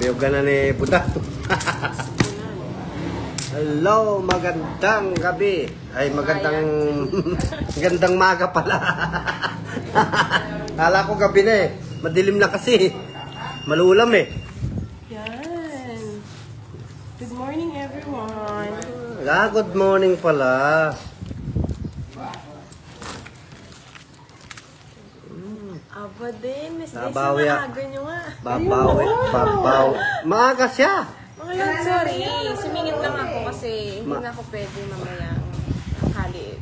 Yung ganan ni Buddha. Hello, magandang gabi. Ay, magandang maga pala. Kala ko gabi na eh. Madilim na kasi. Malulam eh. Yan. Good morning, everyone. Good morning pala. Aba din, Miss Daisy, Nabawi maaga nyo nga. Babaw. Maaga siya. Mga yan, sorry. Sumingit lang ako kasi hindi na ako pwede mamaya hali.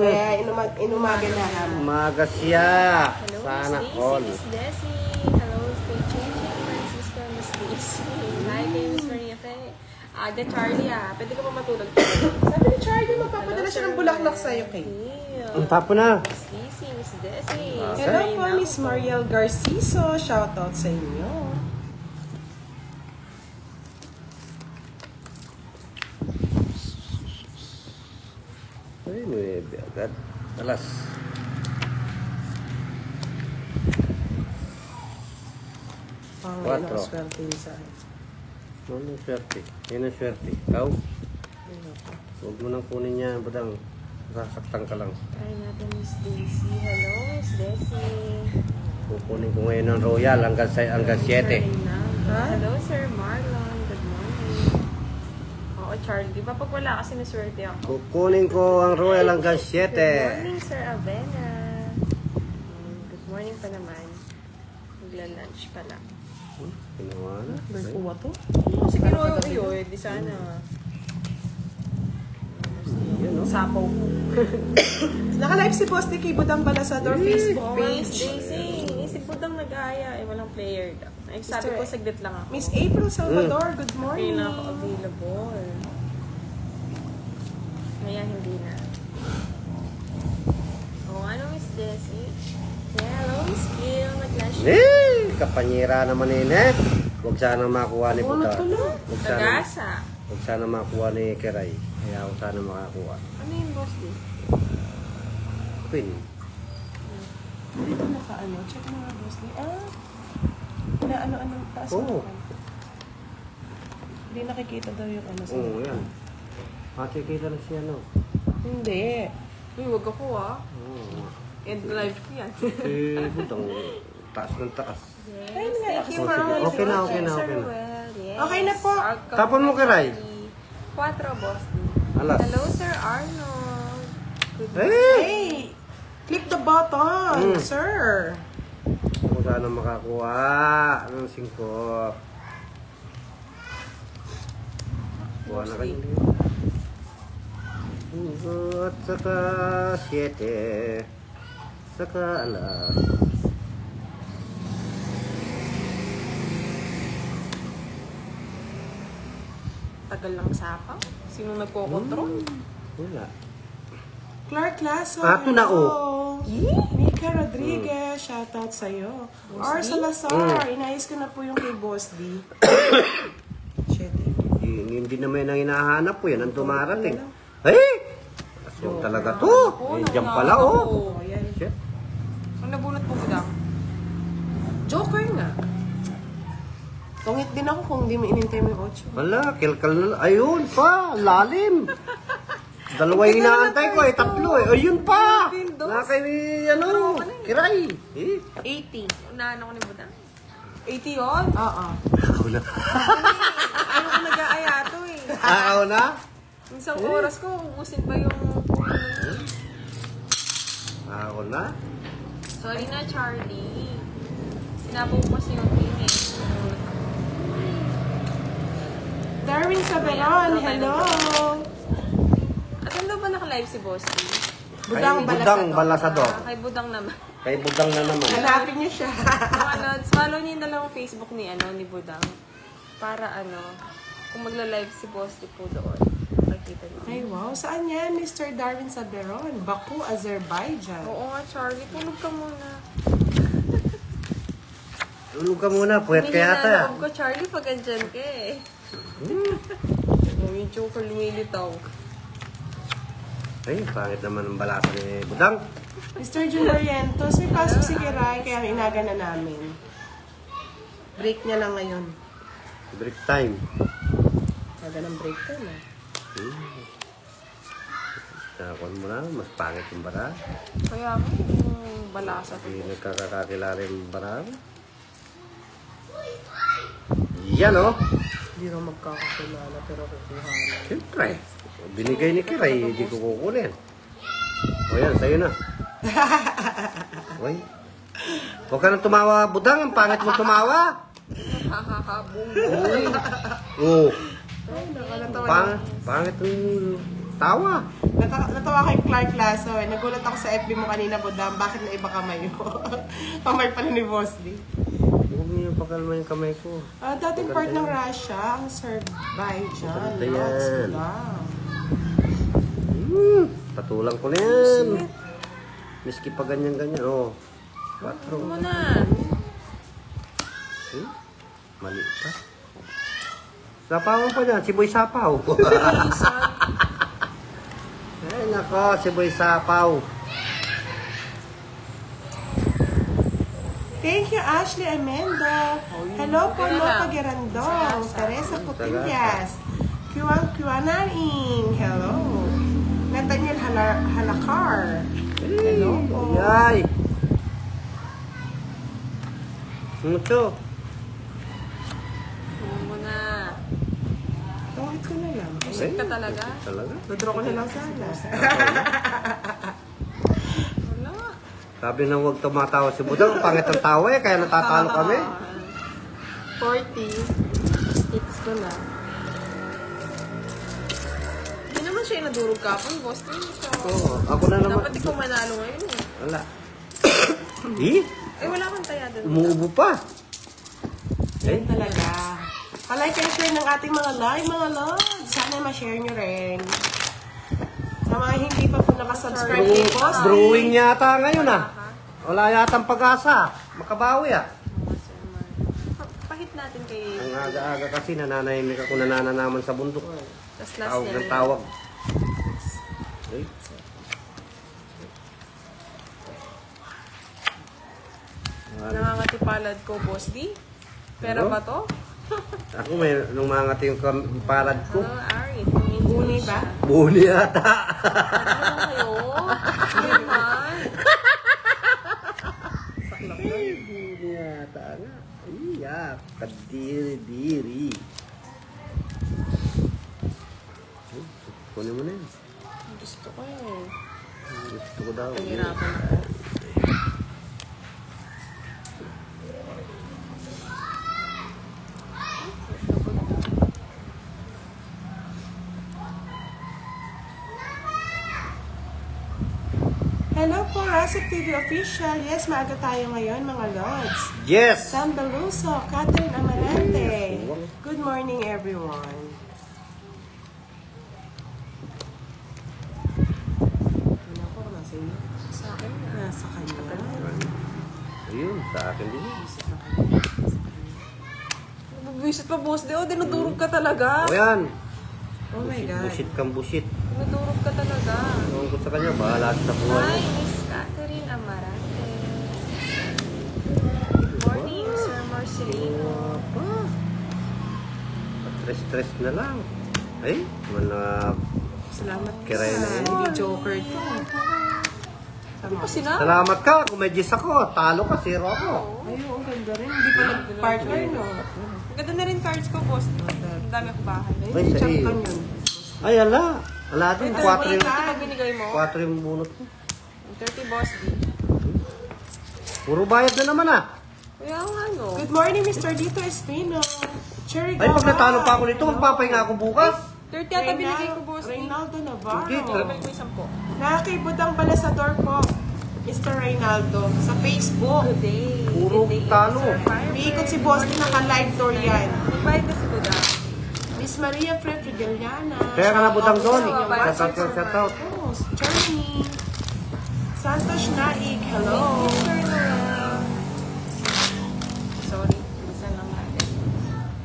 Kaya inumaga na namin. Maaga siya. Hello, Sana Miss all. Daisy, Miss Desi. Hello, kay Chichi, Francisco, Miss Daisy. Hi, kay Miss Maria Fe. Aga, Charlie pwede ka pa matulog. Sabi ni Charlie, magpapadala siya ng bulaklak sa'yo, Kay. Ang tapo na. Miss Daisy, Miss Desi. Hello po, Miss Mariel Garciso. Shoutout sa inyo. Ay, may agad. Alas. Pang swerte yun sa akin. Ano yung swerte? Yan ang swerte. Ikaw? Huwag mo nang kunin niya, Budang. Sasaktan ka lang. Try natin, Miss Daisy. Hello, Miss Desi. Kukunin ko ngayon ng Royal hanggang 7. Hello, Sir Marlon. Good morning. Oo, Charlie. Di ba pag wala kasi naswerte ako? Kukunin ko ang Royal hanggang 7. Good morning, Sir Avena. Good morning pa naman. Magla-lunch pala. Ginawa na. May kuwa to? Kasi ginawa ko yun. Di sana. Yan, no? Sapaw ko. Naka-live si Boss Nicky Budang Balasador Facebook Miss page. Daisy. Isip po dang nag-aaya. Walang player daw. Ay, sabi ko, saglit lang ako. Miss April Salvador, good morning. Hindi na ako available. Ngayon, hindi na. Ano, Miss Desi? Hello, Miss Gil. Mag-lunch. Kapanyira naman eh. Huwag sana makuha ni Buddha. Tagasa. Huwag sana makuha ni Keray. Kaya ako sana makakuha. Ano yung boss din? Queen. Dito naka-ano. Check mo nga, Boss Nicky. Na ano-ano. Taas Oo. Hindi nakikita daw yung ano sa Oo, yan. Makikita na siya, no? Hindi. Uy, wag ako Oo. End life ko yan. Si Budang, taas ng taas. Yes, thank you Oh, for sige. always Okay na, okay na, watching, okay Sir na. Well. Yes. Okay na po. Tapon mo, Keray. 4, boss. Alas. Hello, Sir Arnold. Good Hey! Click the button, sir. Kung sana makakuha ng 5. Kuha na kayo. At saka 7. Saka alas. Tagal lang sapaw. Sino nagkokontrol? Wala. Clark Lasso. Ito na, Mika Rodriguez, shoutout sa'yo. Or Salazar, inayos ko na po yung kay Boss D. Shit. Hindi naman ang hinahanap ko. Yan ang dumarating. Hey! Asyon talaga to. Diyan pala, oh. Oh, yan. Shit. Ang nabunot po ko daw. Joker nga. Tungit din ako kung hindi mo inintay mo yung 8. Wala, kilkal na. Ayun pa, lalim. 2 yung inaantay ko, 3 eh. Ayun pa. Nakay ni, Kiray. 80. Unahan ako ni Budang. 80 yun? Oo. Ako na. Ano ko nag-aaya to eh. Ako na? Isang oras ko, ubusin pa yung... Ako na? Sorry na, Charlie. Sinabaw ko kasi yung team eh. Darwin Saberon, hello. At ano ba naka-live si Bossy? Budang Budang Balasador. Balasador. Kay Budang naman. Kay Budang na naman. Hanapin niyo siya. Follow niyo yung dalawang Facebook ni Budang. Para kung magla-live si Bossy po doon. Makikita niyo. Ay, wow. Saan yan, Mr. Darwin Saberon? Baku, Azerbaijan. Oo nga, Charlie. Tulog ka muna. Tulog ka muna, puwet ka yata. Loob ko, Charlie, pag andyan ka eh. Yung joker lumilitaw. Ay, pangit naman ang balasa ni Budang. Mr. Juniorientos, may pasok si Kiray, kaya inaga na namin. Break niya lang ngayon. Break time. Taga ng break time eh. Nakakuan mo na, mas pangit yung bara. Kaya nga, yung balasa to. Hindi nagkakakilala yung bara. Yan oh. Hindi rin magkakakilala pero kukuha na. Siyempre. Binigay ni Kiray, hindi ko kukunin. O yan, sa'yo na. Uy. Huwag ka nang tumawa, Budang. Ang pangit mo tumawa. Nakakabunggoy. Oo. Ay, nakalatawa. Pangit yung tawa. Natawa kay Clark Lasso eh. Nagulat ako sa FB mo kanina, Budam. Bakit na iba kamay mo? Kamay pala ni Boss D. Huwag niyo pakalma yung kamay ko. Dating part ng Russia, ang Azerbaijan. Maganda yan. Lots, Budam. Patulang ko na yan. Miski pa ganyan-ganyan. Oh. 4. Ano na? Mali pa. Sapawan pa dyan. Siboy sapaw. Ay, nako. Siboy sapaw. Thank you, Ashley Amendo. Hello po, no Pagirandong. Teresa Putillas. Kiwanaing. Hello. Nathaniel Halakar. Hello po. Ay. Mucho. Ano mo na? Tawid ko na lang. Isip ka talaga? Talaga? Dodraw ko na lang sana. Wala. Sabi nang huwag tumatawa si Budang. Pangit ang tawa eh. Kaya natatalo kami. 40. Hits ko na. Hindi naman siya yung nadurog kapon, boss. Oo. Ako na naman. Dapat ikaw manalo ngayon eh. Wala. Eh? Ay, wala kang taya doon. Umuubo pa. Yan talaga. Palike and share ng ating mga live, mga lods. Sana ma-share nyo rin. Sa mga hindi pa po nakasubscribe kay Boss D. Brewing yata ngayon ah. Wala yatang pag-asa. Makabawi ah. Pahit natin kay... Ang aga-aga kasi nananahimik ako nanananaman sa bundok. Tas last Tawag niya. ng tawag. Okay. Nangangati palad ko, boss D. Pera Ano? ba to? Ako may nung mga yung palad ko. Hello, Ari. Uni ba? Buni yata. Ano kayo? Ano naman? Buni yata nga. Iya, kadiri-diri. Kunin mo na yun. Gusto ko eh. Gusto ko daw. Pahirapan ako. Hello po, Rasik TV Official. Yes, maaga tayo ngayon, mga lods. Yes! Sam Beluso, Catherine Amarante. Good morning, everyone. Ano po, nasa inyo? Sa akin na. Nasa kanya. Ayun, sa akin din. Nagbisit pa, boss D. Oh, dinudurog ka talaga. O yan. Oh my God. Busit kang busit. Dinudurog ka talaga. Ewan ko sa kanya, bahala sa buhay Hi, mo. Miss Catherine Amarante. Good morning, Sir Marcelino. Pa. Stress na lang. Ay, wala. Salamat Kiray na yun. Hindi joker to. Ano pa sina? Salamat ka, kung may gis ako, talo ka, zero ako. Ayun, ang ganda rin. Hindi pa nag-partner, no? Ang ganda na rin cards ko, boss. Ang dami ako bahay. Ay, Ayun, sa champion iyo. yun. Ay, ala. Ala din, Ito, 4 yung, ito pa binigay mo? 4 yung bunot ko. 30, boss D. Puro bayad na naman ah. Kaya nga, no? Good morning, Mr. Dito Espino. Cherry Ay, pag Gawa. natalo pa ako nito, magpapahinga ako bukas. 30 yata binigay ko, boss D. Reynaldo Navarro. Hindi, Sabay ko isang po. Nakakibot ang balasador po, Mr. Reynaldo, sa Facebook. Good day. Puro Good day, talo. Sir Fireman. Umiikot si Boss din naka-live tour yan. Nagbayad na si Buda. Miss Maria Fred Regaliana. Kaya ka na butang doon. Shout out. Shout out. Oh, Journey. Santos Naig, hello. Sir Noel. Sorry. Minsan lang natin.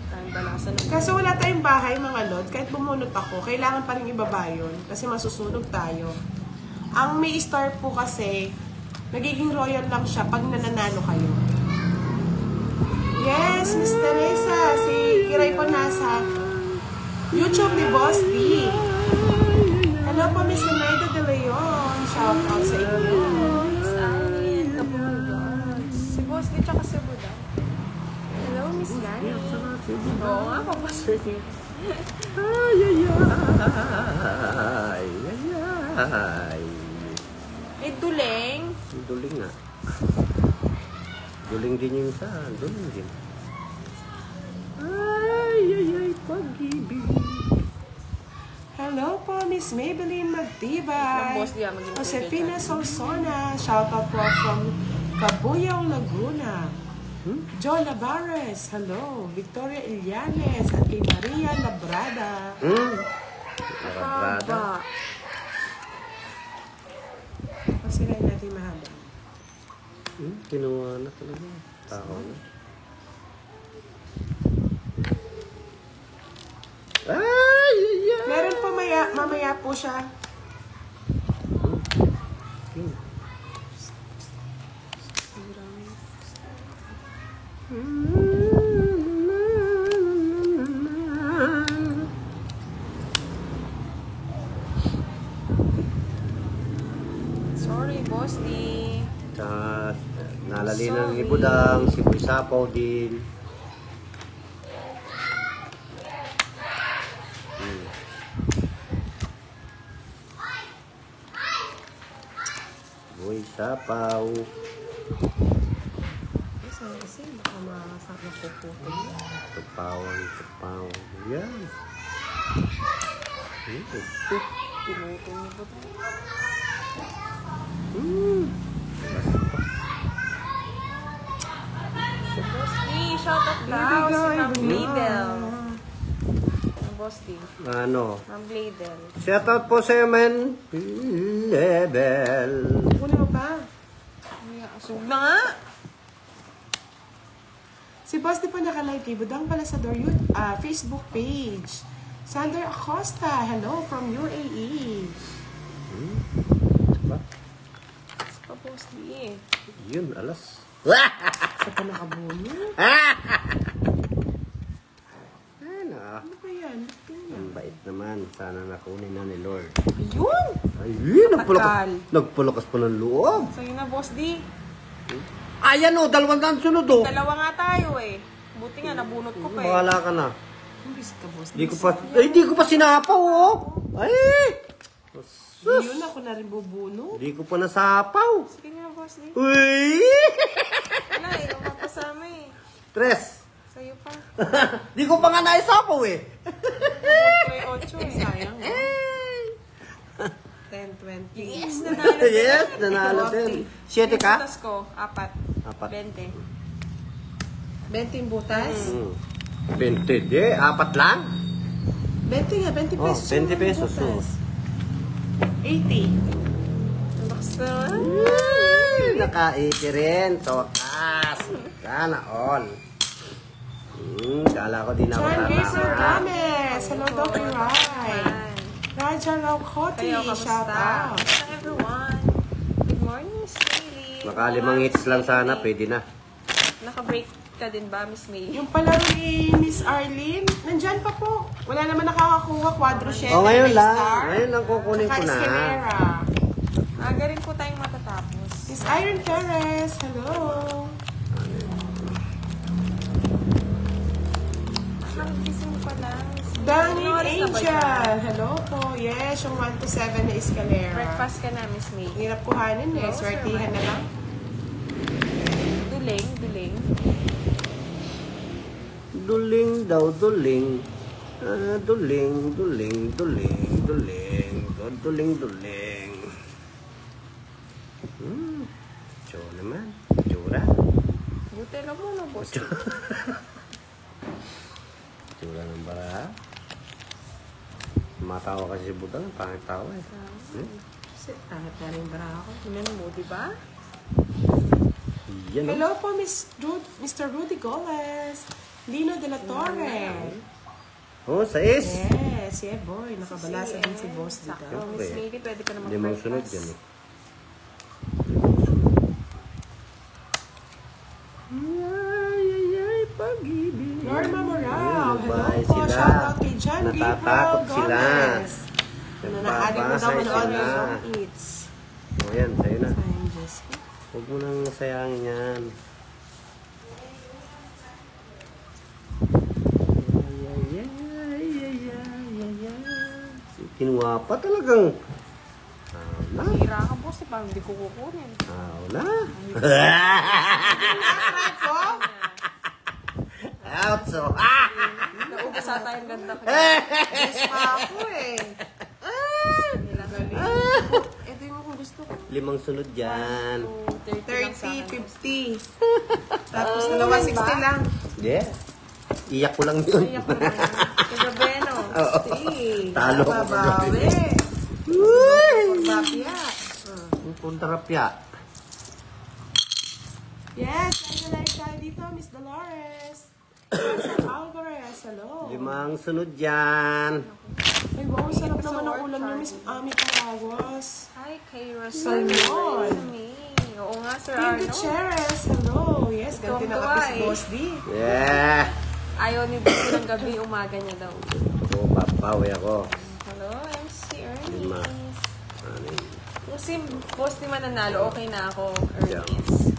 Tayong balasan ng... Kaso wala tayong bahay, mga lod. Kahit bumunot ako, kailangan pa rin ibaba yun. Kasi masusunog tayo. Ang may star po kasi, nagiging royal lang siya pag nananalo kayo. Yes, Miss Teresa. Si Kiray YouTube ni Boss D. Hello po, Miss Imelda De Leon. Shout out sa inyo. Miss Alien, Kabugods. Si Boss D tsaka si Buda. Hello, Miss Lani. Oo nga, papasur niyo. Ay. Eh, Duleng. Duling nga. Duling din yung isa. Duling din. Ay, pag-ibig. Hello po, Miss Maybelline Ang Magtibay. Boss D, maging Josefina Solsona. Shout out po from Cabuyao, Laguna. Joe Lavares. Hello. Victoria Ilianes. At kay Maria Labrada. Nakabrada. Kasi rin natin mahaba. Kinuha na talaga. Tao na. Ay! Meron po mamaya po siya. Sorry, Boss D. Tsaka, nalalinan ni Budang, si Boy Sapaw din. Boy Sapaw. Kasi baka makasarap po po. Tupawan. Yan. Pinuto niyo po. Si Boss D, shoutout daw. Si Ma'am Bladel. Ang Boss D. Ano? Ma'am Bladel. Shout out po sa men. Level. Una mo pa. Asog na nga. Si Boss di pa naka-live kay Budang pala sa Facebook page. Sander Acosta, hello from UAE. Diba? Sa Boss D. Yun, alas. Sa pa nakabuno? Ano ba yan? Ang bait naman. Sana nakunin na ni Lord. Ayun! Ayun, Tagal. nagpulakas pa ng loob. Sa'yo na, Boss D. Ayan o, 200 sunod o. Dalawa nga tayo eh. Buti nga, nabunot ko pa eh. Bahala ka na. Hindi ka Boss. Di ko pa sinapaw o. Ay! Yun ako na rin bubuno. Di ko pa nasapaw. Sige nga, Boss D. Uy! Wala eh, mapapasama eh. Tres. Sa'yo pa. Di ko pa nga naisapaw eh. Nabunot ko eh, 8 eh. Sayang. 10, 20. Yes, nanalo. Yes, nanalo din. 7 ka? Butas ko, 4. Apat. 20. 20 yung butas? 20 di, 4 lang. 20 nga, 20 Oh, pesos. 20 pesos, yung butas. 80. Basta. Naka-80 rin. Tokas. Sana all. Kala ko di na ako John Gazer tatama. Rames. Hello, Dr. Rai. Raja Laukoti. Kayo, Shout kamusta? out. Kamusta everyone? Good morning, Miss Maylie. Makalimang hits lang sana, pwede na. Naka-break ka din ba, Miss Maylie? Yung palaro ni Miss Arlene, nandyan pa po. Wala naman nakakakuha. Quadro 7. Oh, ngayon lang. Star. Ngayon lang kukunin ko Tsaka na. Escalera. Aga rin po tayong matatapos. Miss Iron Perez. Hello. Gising pa lang. Darling Anong oras na ba siya? Angel. Hello po. Yes, yung 1 to 7 na Escalera. Breakfast ka na, Miss Maylie. Hirap kuhanin eh. No, sir, Swertihan na lang. Duling. Duling daw, duling. Duling. Tsura naman. Tsura. Buti lang muna, boss. Tsura ng bara. Matawa kasi si Budang. Pangit tawa eh. Kasi tangat na rin bara ako. Tinan mo, di ba? Yan o. Hello po, Mr. Rudy Gomez. Lino de la Torre. Oh, 6. Yes, yeah boy. Nakabalasa din si Boss dito. Oh, Miss Maylie, pwede ka na Hindi mo sunod mag-breakfast. yan eh. Pag-ibig. Norma Moral. bahay Hello po, sila. shoutout kay John Natatakot Gabriel sila. Gomez. Naadik mo daw Nagbabasay manood sila. ng Song Eats. O yan, sa'yo na. Sayang Diyos ko. Huwag mo nang sayangin yan. Kinuha pa talagang. Na. Hira ka, boss. Parang hindi ko kukunin. Na. Ako? Out so. Naubos ata yung ganda ko. Yes pa ako eh. Ito yung kung gusto ko. 5 sunod dyan. 30, 50. Tapos dalawa 60 lang. Yeah. Iyak ko lang yun. Iyak ko na yun. Kagabi, no? Talo ko Babawi. Uy! Mapya. Puntarapya. Yes, ano na tayo dito, Miss Dolores. San Alvarez, hello. 5 sunod dyan. Ay, wow, sarap naman ang ulam niyo, Miss Ami Paraguas. Hi, kay Salmon. Rosal. Oo nga, Sir Pink Arno. Gutierrez, hello. Yes, ganti na kapis Tuwang-tuwa Boss D. Yeah. Ayaw ni Boss ng gabi, umaga niya daw. O, papawi ako. Hello, MC 5. Ernest. Ano yun? Kung si Boss di mananalo, okay na ako, Yeah. Ernest.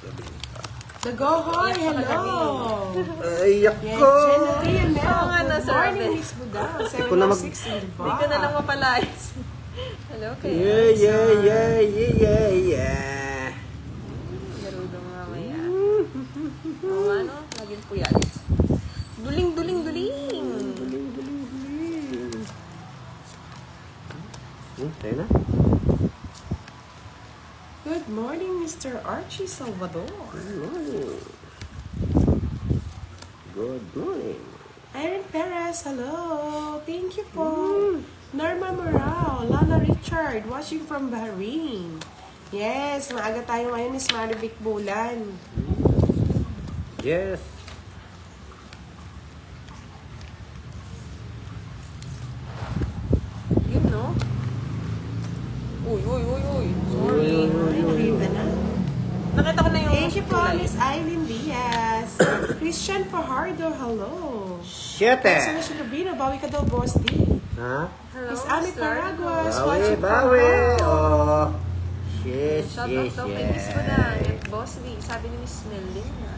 10. Dagohoy, hello. Iyak Yes, ko. Jenny and Mel. Oo nga, Good nasa morning, Robin. Miss Budal. Ko na mag- 706 in the Hindi ko na lang bar. mapalayas. Hello, kay Yeah, yeah, yeah, yeah, yeah, yeah. Laro daw mamaya. Oo nga, no? Laging puyat. Duling, duling, duling. Tayo na. Good morning, Mr. Archie Salvador. Good morning. Good morning. Erin Perez, hello. Thank you po. Norma Morao, Lala Richard, watching from Bahrain. Yes, maaga tayo ngayon, Miss Marivic Bulan. Yes. Yun, no? Uy, uy, uy, uy. Sorry. Ay, nakita na. Nakita ko na yung Thank you po, kulay. Miss Eileen Diaz. Christian Fajardo, hello. 7. Sana Shilabino, bawi ka daw, Boss D. Ha? Hello, Miss Ami sir. Paraguas, Bawi, watching from bawi. home. Oh. Yes, Shout yes, out daw kay Miss Budan yes. at Boss Lee. Sabi ni Miss Melinda.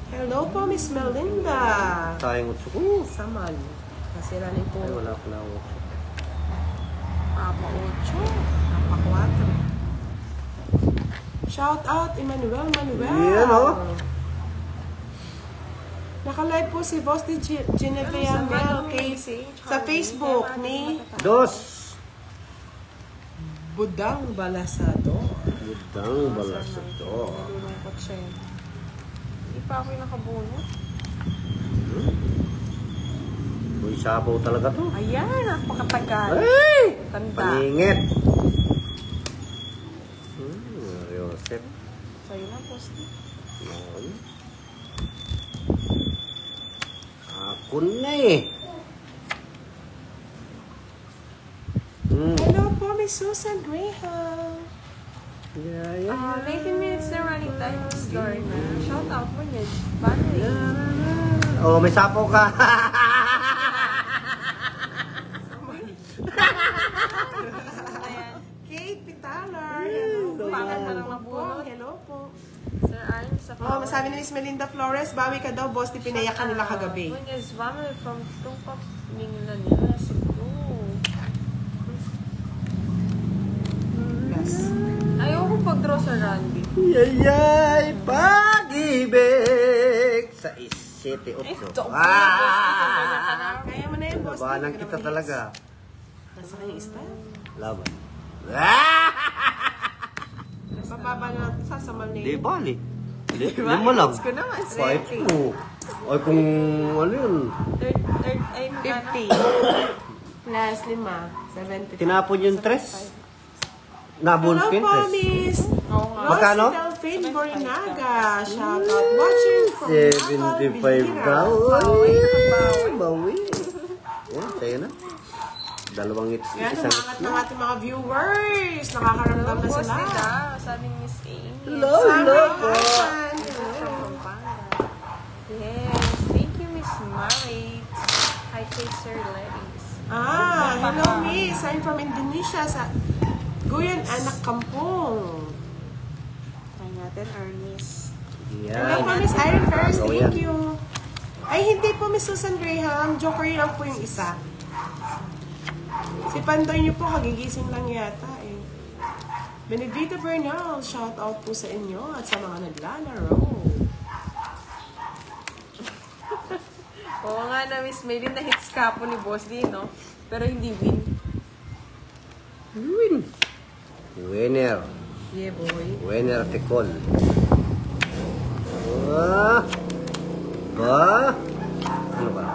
Hello po, Miss Melinda. Sayang utso ko. Samal. Nasira na yung Ay, puno. wala pala ako. Papa Ocho. Napakwatro. Shout out, Emmanuel Manuel. Yan, oh. Naka-live po si Boss di Genevieve Mel sa Facebook ni 2. Budang Balasado. Budang balasot to. Nalulungkot siya eh. Hindi pa ako yung nakabunot. Uy, sabaw talaga to. Ayan, napakatagal. Ay! Tanda. Paningit. Yosef. Sa'yo na, Boss Lee. Noon. Ako na eh. Hello po, Miss Susan Graham. Yeah. 19 minutes na running time, Miss Lorna. Shout out mo niya. Family. Oh, may sapo ka. Ayan. Kate Pitalar. Hello. Bakit pa lang nabunot? Hello po. Sir Arn sa Oh, masabi ni Miss Melinda Flores, bawi ka daw, Boss, di pinayak ka nila kagabi. Munyes family from Tungkap Minglan. Siguro. Yes. Ayoko pag-draw sa Randy. Yayay, pag-ibig sa isete Ito, otso. Kaya mo na yun, Boss. Labanan Di ka kita naman talaga. hits. Nasa kanyang style. Laban. Bababa na natin, sasamal na Di yun. bali. Lima lang. Hits ko naman. Five mo. Ay kung ano yun. Third, ay, magkano? 50. Plus 5. 70. Tinapon yung tres. Nabulot Hello yung po, tres. Miss. Oo nga. Magkano? Delphine Borinaga. Shout out. Watching from 75 daw. Bawi. Ay, bawi. Yan, sa'yo na. Dalawang hits. Yan, Isang umangat ng ating mga viewers. Nakakaramdam na Boss sila. nila, sabi ni Miss Amy. Hello, Summer hello po. Hassan. From Pampanga. Yes, thank you, Miss Mara. kay Sir Leis. Hello miss. I'm from Indonesia. Sa Guyan, Anak Kampong. Try natin, Ernest. Hello Yan. po, Miss Iron Ferris. Gagawin Thank yan. you. Ay, hindi po, Miss Susan Graham. Joker lang po yung isa. Si Pandoy niyo po, kagigising lang yata eh. Benedito Bernal, shout out po sa inyo at sa mga naglalaro. Oo nga na, Miss Maylin, na-hits ka po ni Boss D, no? Pero hindi win. Win. Winner. Yeah, boy. Winner Tekol. Ah. Ba? Ano ba?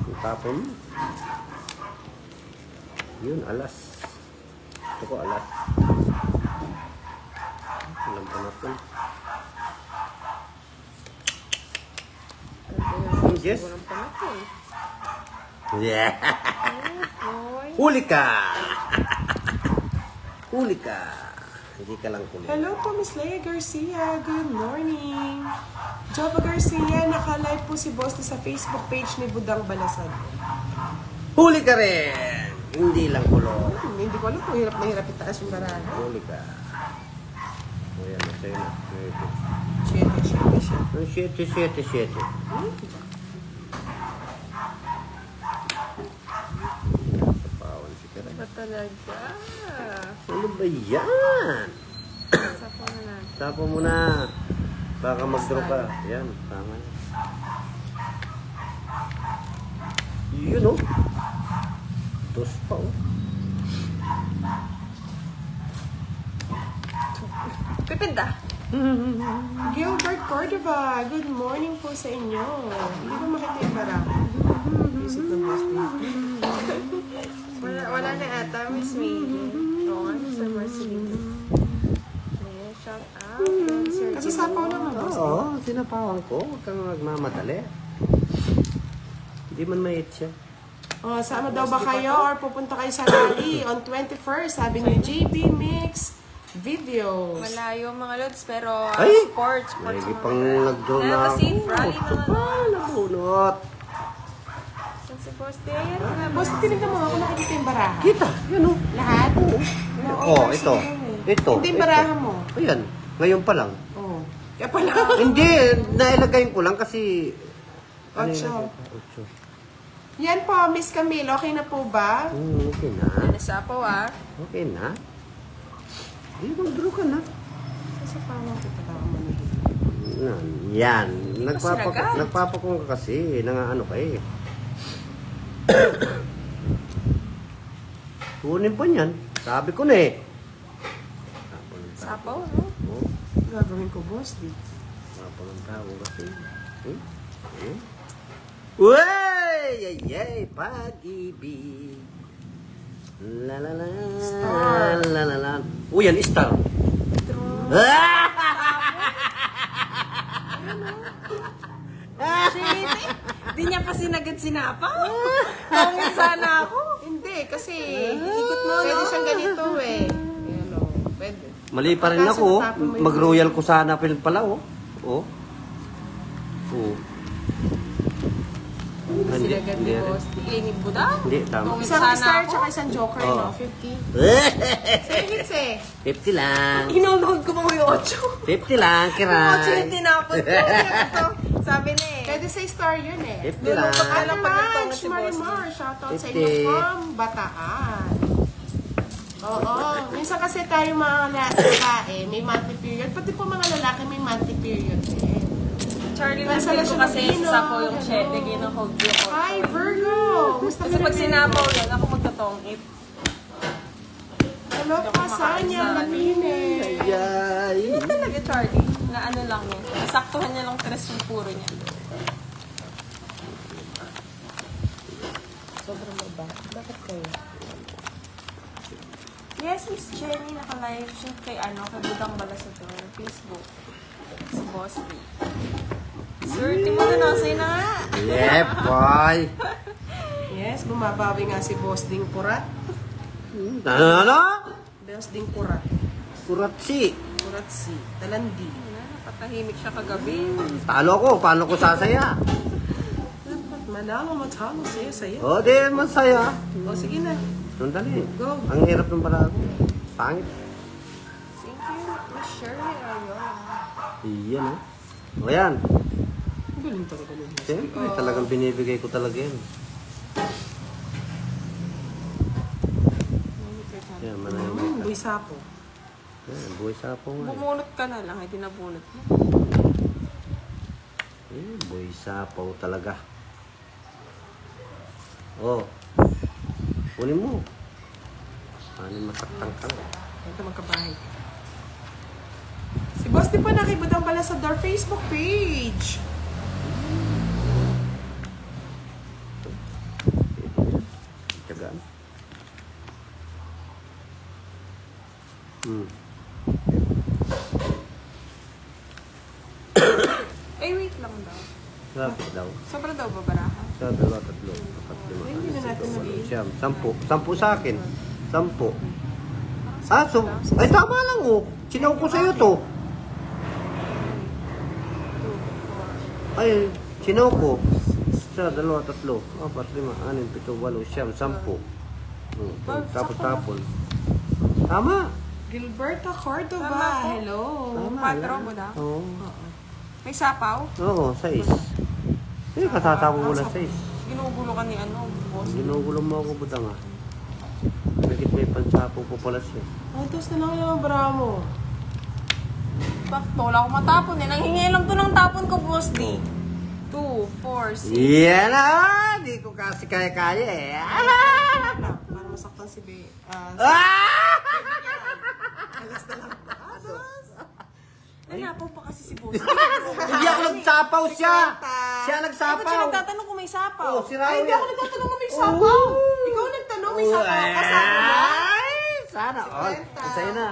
Yung tapon mo. Yun, alas. Ito ko, alas. Alam pa natin. Yes. Walang panakol. Yeah. Boy. Huli ka! Huli ka! Hindi ka lang huli. Hello po, Miss Leia Garcia. Good morning. Java Garcia, naka-live po si Boss sa Facebook page ni Budang Balasad. Huli ka rin! Hindi lang kulong. Hindi ko alam kung hirap na hirap itaas yung baraha. Huli ka. O yan, masaya na. Ang 7. Tapawan si Karen. Ba talaga? Ano ba yan? Sapo na natin. Tapo mo na. Baka mag-draw ka. Yan, tama. Yun oh. Dos pa oh. Pipinda. Gilbert Cordova, good morning po sa inyo. Hindi ba makita yung baraha? Visit ng Boss Baby. Wala na ata, Miss Maylin. Oo nga, Sir Marcelino. Ayan, shout out. Then, Sir Kasi sapaw naman, Boss. Oo, sinapawan ko. Huwag kang magmamadali. Hindi man mait siya. Oh, sama daw ba kayo or pupunta kayo sa rally on 21st? Sabi ni JB Mix Videos. Malayo mga lods, pero Ay! sports Lagi mga pang lods. nag-draw Kaya na kasi ako. Friday na nga. Nabunot. Saan si Boss D? Ayan nga. Boss, tinignan mo ako nakikita yung baraha. Kita, yan oh. Lahat? Oh, ito. Ito. Hindi yung baraha mo. Ayan, ngayon pa lang. Oh. Kaya pala. Hindi, nailagay ko lang kasi... ano Ocho. yun? Ocho. Yan po, Miss Camille. Okay na po ba? Okay na. Nasapaw ah. Okay na. Hindi, mag-draw ka na. Kasi parang kita ba ako manihin? Yan. Sinagat. Nagpapakong ka kasi. Nangaano ka eh. Kunin pa niyan. Sabi ko na eh. Sapaw, no? Oh, Gagawin ko, Boss. Di. tapon ng tao kasi. Uy! Yay! Yay! Pag-ibig. La la la. Star. La la la. Uy, yan, star. Di niya pa sinagad sinapaw. Tawin sana ako. Hindi, kasi ikot mo, pwede siyang ganito eh. Ayan o, pwede. Mali pa rin ako. oh. Mag-royal ko sana pala oh. Oh. Oh. Hindi, Sinagad ni hindi. Boss D. Eh, ni Buda? Hindi, tama. Tawin Isang sana star ako. tsaka isang joker, Oh. no? 50. Same hits eh. 50 lang. Hinunood ko mga yung 8. 50 lang, Yung 8 yung kiray. tinapon ko. Ito, sabi na eh. Pwede sa star yun eh. 50 lang. Luluto ka lang pag nagtongan Lunch, si Boss D. Marimar. Shoutout sa 50. inyo from Bataan. Oo. Minsan kasi tayo mga lalaki, may monthly period. Pati po mga lalaki may monthly period eh. Charlie, Nasa nasa ko kasi Latino, sapaw yung ano. 7. Ginahog ko. Hi, Virgo! Gusto Kasi pag sinapaw yun, ako magtotongit. Hello po, Sanya Latine. Ayay. Hindi talaga, Charlie. Na ano lang yun. Saktuhan niya lang 3 yung puro niya. Sobrang baba. Bakit kayo? Yes, Miss Jenny, naka-live siya kay Budang Balasudor, Facebook. Si Boss D. Swerte mo na, sa'yo na nga. Yep, boy. Yes, bumabawi nga si Boss Ding Kurat. Ano? Boss Ding Kurat. Kuratsi. Kurat si Talandi. Napatahimik siya kagabi. Talo ako. Paano ko sasaya? Manalo, matalo, saya. O, di masaya. O, sige na. Sandali. Go. Ang hirap ng balago. Pangit. Thank you, Miss Shirley Ayola. Iyan, oh. O, yan. Ang galing talaga nun. Siyempre, talagang binibigay ko talaga yan. Yan, manay. Buhay sapo. Yan, buhay sapo nga. Bumunot ka na lang, hindi nabunot mo. Buhay sapo talaga. Oh. Kunin mo. Ano masaktan ka na. Ito magkabahay. Si Boss di pa nakibutang pala sa Door Facebook page. Tiyagaan. Eh, wait lang daw. Sabi daw. Sobra daw ba baraha? Sa dalawa, tatlo, apat, lima, Hindi na natin walo, maliit. siyam, 10. 10 sa akin. 10. Ah, so, ay tama lang oh. Sinaw ko sa'yo to. Ay, sinaw ko. Sa dalawa, tatlo, apat, lima, anim, pito, walo, siyam, 10. Tapos. Tama. Gilberta Cordova. Tama po. Hello. Tama. Patro mo daw. Oo. May sapaw? Oo, 6. Eh, katatawa mo na 6. Ginugulo ka ni ano, boss. Ginugulo mo ako, budang ah. Nagit may pansapo po pala siya. Ay, tapos na lang yung bra mo. Bakit ba? Wala akong matapon eh. Nanghingi lang to ng tapon ko, boss D. 2, 4, 6. Yan na! Di ko kasi kaya-kaya eh. Wala, para masaktan si Be. Alas na lang. Nanapaw pa kasi si boss D. Hindi ako nagsapaw siya! Siya Ba't siya nagsapaw! nagtatanong kung may sapaw? Oh, si Raul. Ay, hindi ako nagtatanong kung may sapaw. Ikaw nagtanong, may sapaw ka, sabi mo. Ay, sana all. Sa'yo na.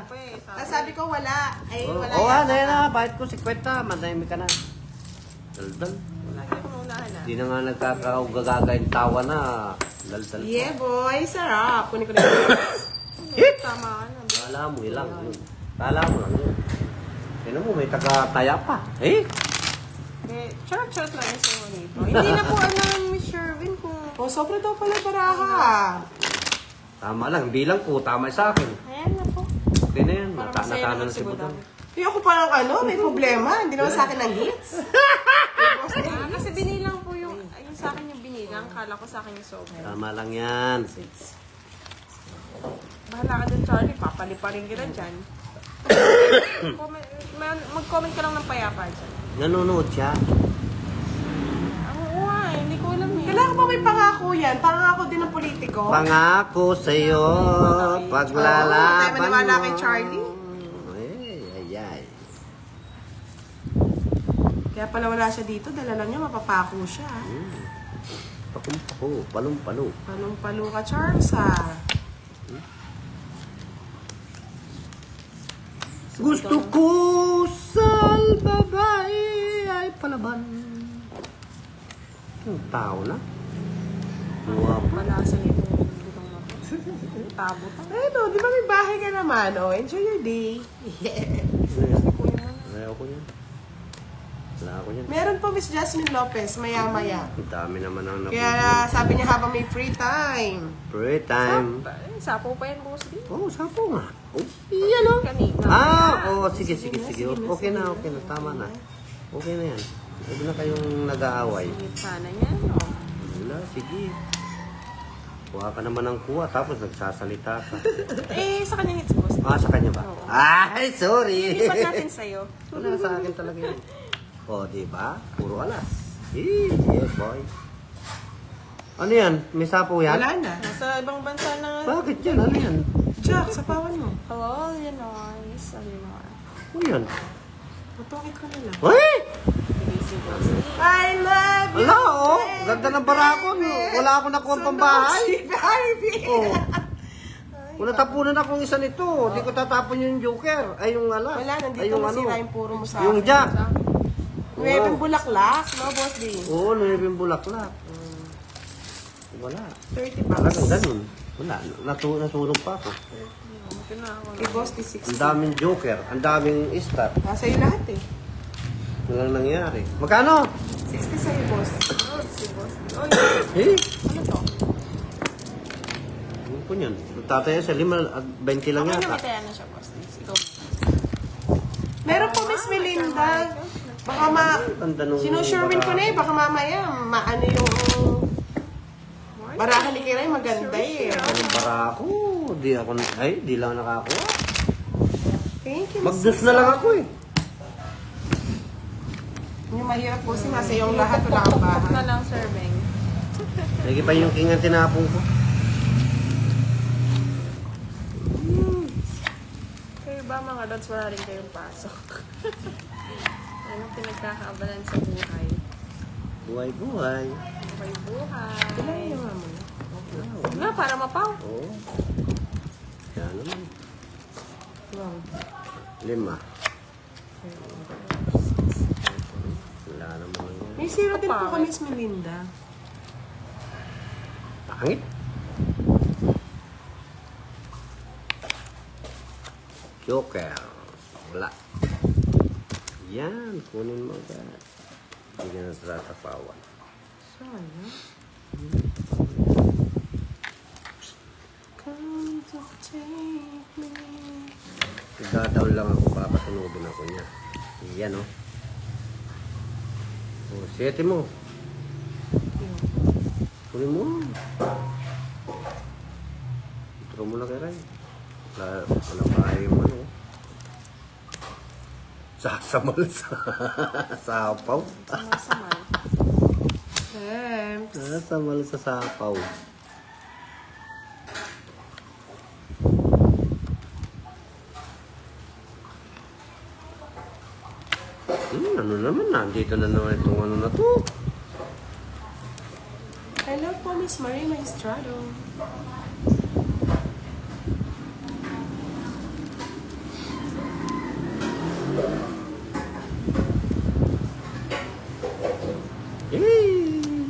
Ah, sabi ko wala. Ay, wala Oo, yata. na. Bakit ko 50? Manahimik ka na. Daldal. Lagi akong unahan na. Di na nga nagkakagagaga yung tawa na. Daldal. Yeah, boy. Sarap. Kunin ko na yun. Hit! Tama ka na. Kala mo ilang. Kala mo lang yun. Tignan mo, may taga-taya pa. Eh? Eh, charot-charot lang yung sa'yo nito. Hindi na po alam, Miss Sherwin, kung... Oh, sobra daw pala baraha. Tama lang. Bilang ko. Tama sa akin. Ayan na po. Okay na yan. Para masaya Natalo naman na si si Budang. Budang. Hindi ako parang may problema. Hindi naman sa akin ang hits. Kasi binilang po yung sa akin yung binilang. Kala ko sa akin yung sobra. Tama lang yan. Bahala ka dyan, Charlie. Papaliparin kita dyan. Mag-comment ka lang ng payapa dyan. Nanonood siya. Oo nga, hindi ko alam eh. Kailangan ba may pangako yan? Pangako din ng politiko? Pangako sa'yo, paglalaban tayo maniwala kay Charlie. Ay. Kaya pala wala siya dito. Dala lang niya, mapapako siya. Pakumpako, palong-palo. Palong-palo ka, Charles, ha? Gusto ko sa babae ay palaban. Ang tao na. Guwapo. Palasa nito. Butang na po. Tabo ta. Ay, no, di ba may bahay ka naman? Oh, enjoy your day. Ayaw ko yan. Wala ako yan. Meron po Miss Jasmine Lopez, maya-maya. Ang dami naman ang Kaya sabi niya habang may free time. Free time. Sapo pa yan, boss D. Oh, sapo nga. Oh, yan o. Kanina. Sige. Okay na. Tama na. Okay na yan. Huwag na kayong nag-aaway. Singit sana yan. Oh. Wala, sige. Kuha ka naman ng kuha, tapos nagsasalita ka. Eh, sa kanya hits, boss. Sa kanya ba? Oo. Ay, sorry. Ilipat natin sa'yo. Wala sa akin talaga yun. O, diba? Puro alas. Yes, boy. Ano yan? May sapo yan? Wala na. Nasa ibang bansa na. Bakit yan? Ano yan? Jack, sapawan mo. Hello, Illinois. Illinois. Ano yan? Matokit ko na lang. Uy! Busy, boss D. I love you. Wala, oh. Ganda ng barako. Wala ako nakuha pang bahay. Si Barbie. Oh. Kung natapunan akong isa nito, di ko tatapon yung joker. Ay, yung alas. Wala, nandito Ay, yung masira yung puro mo sa Yung akin. jack. Nueveng bulaklak, no, boss D? Oo, nueveng bulaklak. Wala. 30 Talagang bucks. ganun. Wala. Natulog pa ako. Ito na ako. Kay boss D, Ang 60. daming joker. Ang daming star. Nasa iyo lahat eh. Walang nangyari. Magkano? 60 sa'yo, boss. Si boss D. Oy, Eh, ano to? ano po yan? Tataya sa 5 at 20 lang Okay, yata. namataya na siya, boss. Ikaw. Meron po, Miss Melinda. Baka Ganda nung sinusherwin ko na eh. Baka mamaya, maano yung barahan ni Kiray. Maganda eh. Ang barako. Di lang nakakuha. Thank you, Miss Magdus na lang ako eh. Yung mahirap po si Masa yung lahat wala kang Pok na bahay. lang, Sir Beng. Lagi pa yung king ang tinapong ko. Kayo ba mga lods, wala rin kayong pasok? Anong pinagkakaabalan sa buhay? Buhay-buhay. Okay, buhay. Ilan yung mama mo? Huwag nga, para mapaw. Oo. Kaya naman. Wow. 5. Wala naman yan. May zero din po kami, Miss Melinda. Pangit. Joker. Wala. Yan. Kunin mo ka. Hindi ka na tatapawan. Sana. Come to take me. Nagda-down lang ako. Papasunodin ako niya. Yan o. O, 7 mo. Kunin mo. Intro mo na kay Ray. Wala pa yung ano. Sasamal sa sapaw. Masamal. Thanks. Sasamal sa sapaw. Ano naman, nandito na naman itong ano na to. Hello po, Miss Marie Maestrado.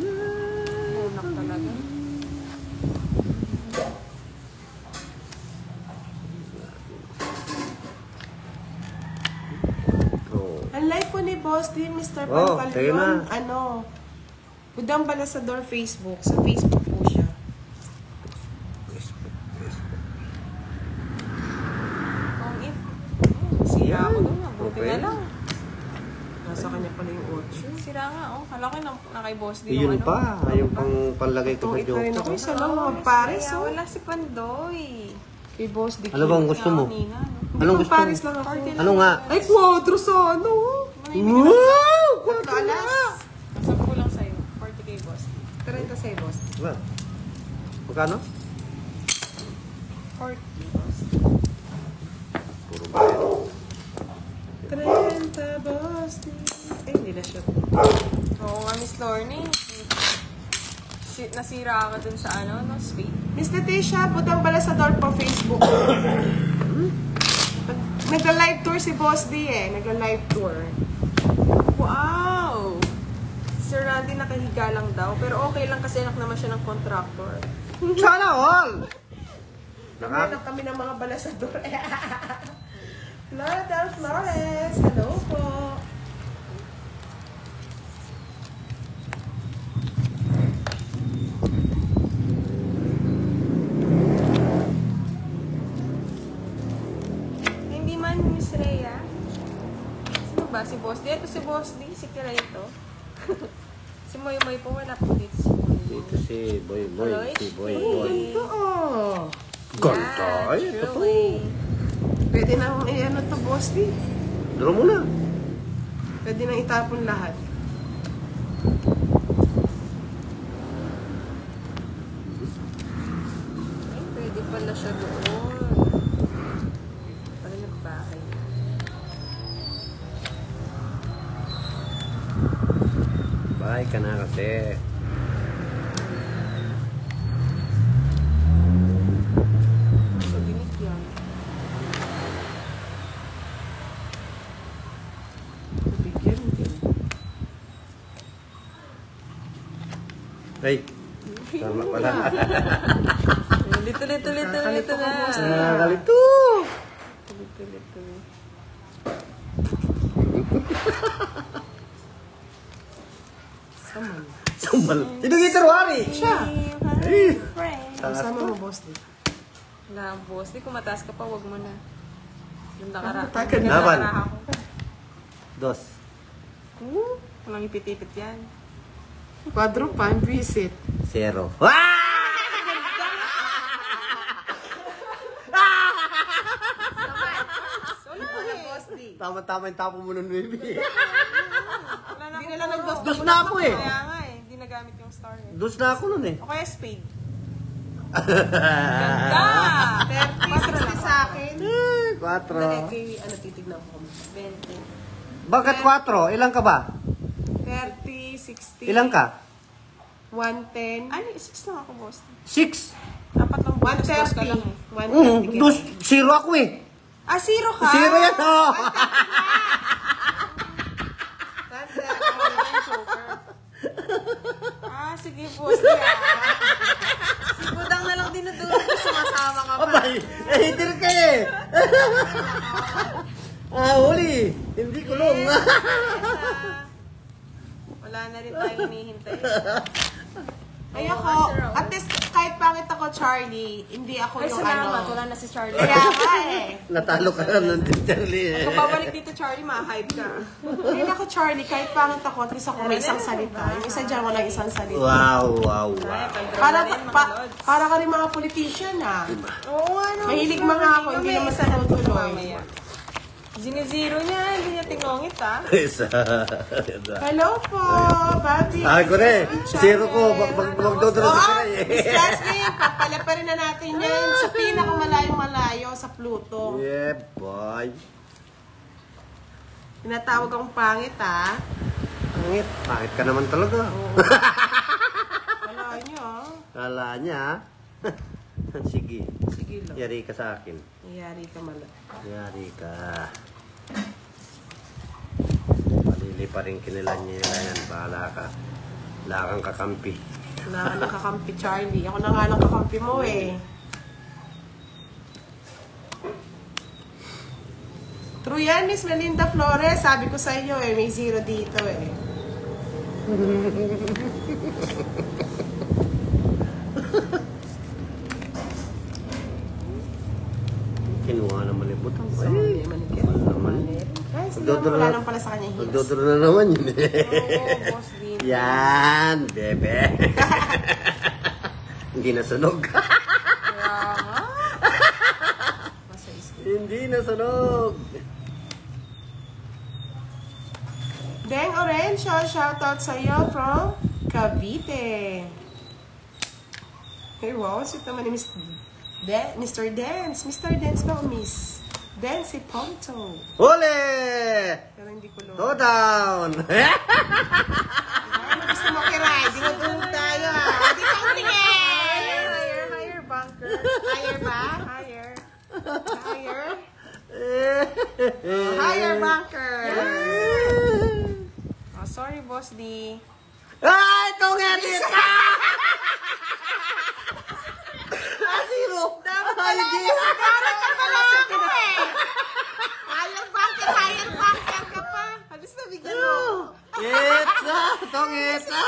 Unak talaga. Oh. Ang live po ni Boss D, Mr. Oh, Pantalyon, tayo na. ano, Budang Balasador Facebook. Sa Facebook po siya. Kung if, sira ako doon. Mabuti Okay. na lang. Nasa kanya pala yung 8. Sira nga, oh. Kala ko na kay boss din Yun yung ano. pa, yung pang panlagay ko sa Itong ito rin ako. joke. Isa lang mga pares, Kaya oh. wala si Pandoy. Kay Boss D. Ano bang gusto mo? Kanina, no? Anong gusto mo? Pares lang ako. Ano nga? Ay, 4 sa ano. Wow! Tatlo alas. Masang kulang sa'yo. 40k boss. 30 sa'yo, Boss. Diba? Magkano? 40 boss. Puro bayad. 30, Boss D. Ay, hindi na siya. Oo nga, Miss Lorne. Nasira ka dun sa ano, no? Sweet. Miss Natasha, Budang Balasador po Facebook. Nagla-live tour si Boss D eh. Nagla-live tour. Wow! Sir Randy nakahiga lang daw. Pero okay lang kasi anak naman siya ng contractor. Sana all! Meron kami ng mga balasador. Flora Del Flores. Hello po. Hindi man, Miss Rhea. Sino ba? Si Boss D? Ito si Boss D. Si Kira ito. Si Moy Moy po. Wala po dito si Moy Moy. Dito si Boy Boy. Si Boy Oh, Boy. ganito oh. Ganda! Ay, ito to. truly. Pwede nang ano to, Boss D. Duro mo na. Pwede nang itapon lahat. Ay, pwede pala siya doon. Pala nagbahay. Bye ka na kasi. So, dinig yan. Bigyan din. Ay, tama pala. Lito na. Nakakalito. Lito. Saman. Sumbal. Sino gitaruari? Siya. Ay. Kasama mo, boss. Di. Na, boss, di kung mataas ka pa, wag mo na. Yung nakara. Tagal yung na. Laban. nakaraha ko. Dos. Walang ipit-ipit yan. Quadrupan, visit. Zero. Wala ko eh. Boss, di. Tama-tama yung tapo mo nun, baby. Wala na Hindi akong na lang puro. Dos na ako eh. Kaya nga eh, hindi nagamit yung star eh. Dos na ako nun eh. O kaya spade. Ah. Ganda! 30, 60 sa akin. Quatro. Dali, kay, titignan ko. 20. Bakit 4? Ilang ka ba? 30, 60. Ilang ka? 110. Ano, 6 lang ako, boss. 6. Dapat lang bonus dos ka lang 130. eh. 130. Dos. Zero ako eh. Ah, zero ka? Zero yan oh. 130. Ah, sige, boss. Si Budang na lang dinudulog ko, sumasama ka pa. Abay, hitir ka eh. Huli. Hindi kulong. Wala na rin tayong hinihintay. Ay ako, at least kahit pangit ako, Charlie, hindi ako Ay, yung salamat. ano. Wala na si Charlie. Kaya nga eh. Natalo ka na ng Charlie eh. Kung babalik dito, Charlie, ma-hype ka. Hindi ako, Charlie, kahit pangit ako, at least ako may isang salita. Yung isa dyan, walang isang salita. Wow, wow, Ay, wow. pag-draw Para, na rin, mga pa, lods. para ka rin mga politician ah. Oo, ano. Mahilig mga ako, hindi Mamaya, naman isa lang to tuloy. mamaya. Zero niya, hindi niya tinongit ah. Isa. Hello po, Bobby. Ako rin. Zero ko. Magdodoro Oo, sa kanya Miss eh. Jasmine, papala pa rin na natin yan sa pinakamalayong-malayo sa Pluto. Yeah, boy. Tinatawag akong pangit ah. Pangit. Pangit ka naman talaga. Wala niyo ah. Kala niya. Sige. Sige lang. Yari ka sa akin. Iyari ka mala. Yari ka. Malili pa rin kinilan niya yan. Bahala ka. Wala kang kakampi. Wala ka ng kakampi, Charlie. Ako na nga lang kakampi mo eh. True yan, Miss Melinda Flores. Sabi ko sa iyo eh, may zero dito eh. Kinuha naman yung butang. So, Ay, mahal naman. Guys, Magdodoro wala na- lang pala sa kanya hits. Magdodoro na naman yun eh. Oo, boss din. Yan, bebe. Hindi nasunog. Kaya nga. Hindi nasunog. Deng Orencio, shoutout sa iyo from Cavite. Hey, wow, sweet naman ni Mr. Dance. Mr. Dance ba o Miss? Dance si Ponto. Huli! Pero hindi ko lo. Go down! Ano gusto mo kiray? Dinudulog tayo ah. Hindi ka utingin! Higher bunker. Higher ba? Higher. Higher? Higher bunker! Oh, sorry, boss D. Ay, tungedit ka! Zero! Ay, di! Parang ka pala ako eh! Higher bunker ka pa! Halos nabigyan mo. Eta! Tungeta!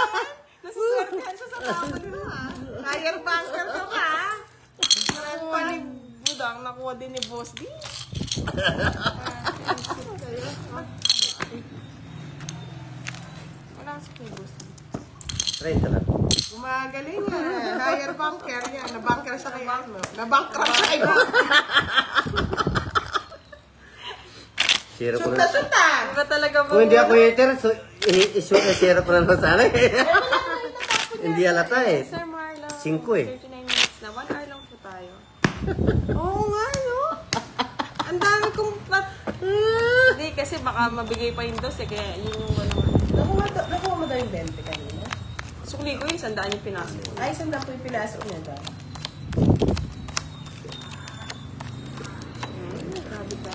Nasuswertehan siya sa tama nila ah. Higher bunker ka pa! Nakuha ni Budang, nakuha din ni boss D. Wala kasi kay boss D. 30 lang. Gumagaling ah. Higher bunker yan. Nabunker siya kay ano. Nabunker siya kay boss. Zero ko na. Suta-suta! Iba talaga ba? Kung hindi ako hater, so, zero ko na sana eh. Hindi halata eh. Sir Marla. 5 eh. 39 minutes na. 1 hour lang po tayo. Oo nga, no? Ang dami kong pat... Hindi, kasi baka mabigay pa yung dos eh. Kaya yun yung ano. Nakuha mo daw yung 20 kanina? Sukli ko yung 100 yung pinasok. Ay, saan na po yung pinasok niya daw? Grabe ka.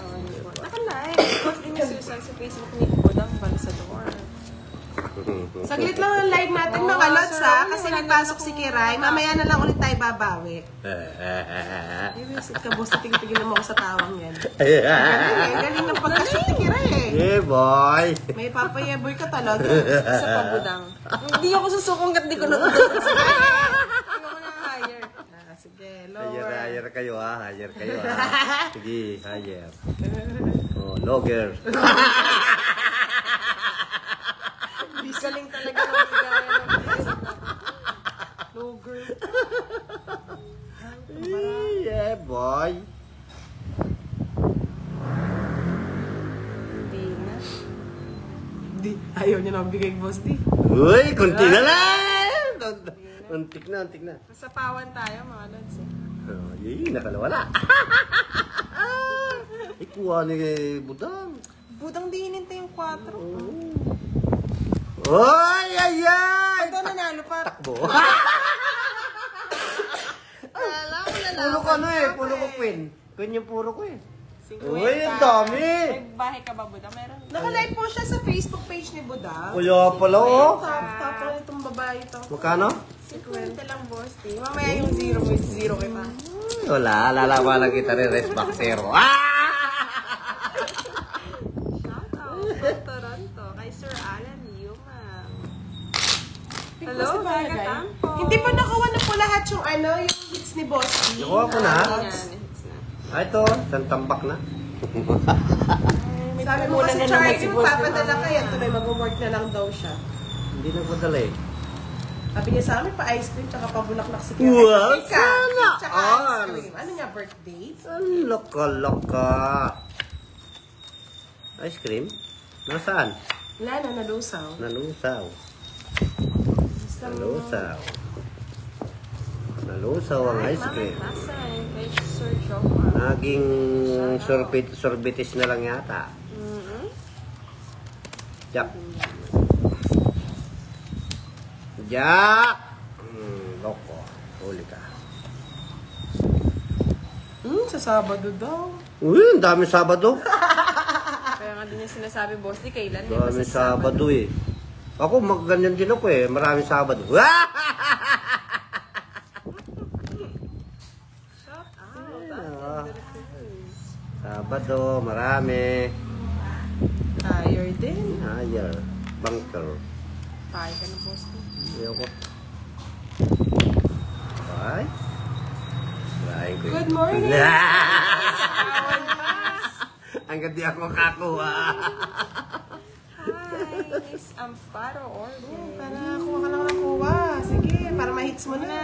Nakalive. Because din yung Susan sa Facebook ni Budang Balsador. Saglit lang ang live natin mga lods ha, kasi nagpasok si Kiray. Mamaya na lang ulit tayo babawi. Visit ka boss, tingin mo ako sa tawang yan. Galing ng pagkashoot ni Kiray eh. Yeah, boy. May papayeboy ka talaga. Sa pabudang. Hindi ako susukong kat di ko natutunan sa kanya. Hindi ako na-hire. Sige, lower. Hire kayo ha. Hire kayo ha. Sige, hire. Oh, logger. Galing talaga ng bigaya ng Lower. Yeah, boy. Hindi na. Di, ayaw niya na bigay boss di. Uy, kunti na lang. Untik na, untik na. Masapawan tayo mga lods eh. Oh, yay, nakalawala. Ikuha ni Budang. Budang di hinintay yung 4. Oy, ay, ay! Ito nanalo pa. Takbo. Alam mo na Puno ko ano eh, puno ko queen. Queen yung puro ko eh. 50. Uy, ang dami. May bahay ka ba, Budang? Meron. Nakalive po siya sa Facebook page ni Buda. Kuya pala oh. Tapos itong babae to. Magkano? 50 lang, boss. Di. Mamaya yung 0 with 0 kita. Wala, lalaman lang kita rin, Res Baxero. Ah! Shout out from Toronto kay Sir Alan Yumang. Hello, Tagatampo. Hindi pa nakuha na po lahat yung ano, yung hits ni Boss D. Nakuha ko na. Yan, hits na. Ah, ito, isang tambak na. Sabi mo kasi Charlie, yung papadala ka yan, tuloy mag-work na lang daw siya. Hindi nagpadala eh. Sabi niya sa amin, pa ice cream, tsaka pa bulaklak si Kaya. Wow, Cake, sana tsaka ice all. cream. Ano niya, birthday? Ang laka-laka. Ice cream? Nasaan? Wala na, nalusaw. Nalusaw. Nalusaw. Nalusaw ang ice cream. Nasa kay Sir Jomar. Naging sorbitis na lang yata. Jack. Jack! Loko. Huli ka. Sa Sabado daw. Uy, ang dami Sabado. Kaya nga din yung sinasabi, boss, di kailan. Dami Sabado eh. Ako, magganyan din ako eh. Maraming Sabado. Shout out. Sabado, marami. Tired din. Higher. Bunker. Pahay ka na, boss. Ayoko. Bye. Bye. Good morning. Ang ganda ako kakuha. Hi, Miss Amparo Orbe. Para kuha ka lang nakuha. Sige, para ma-hits mo na. Na.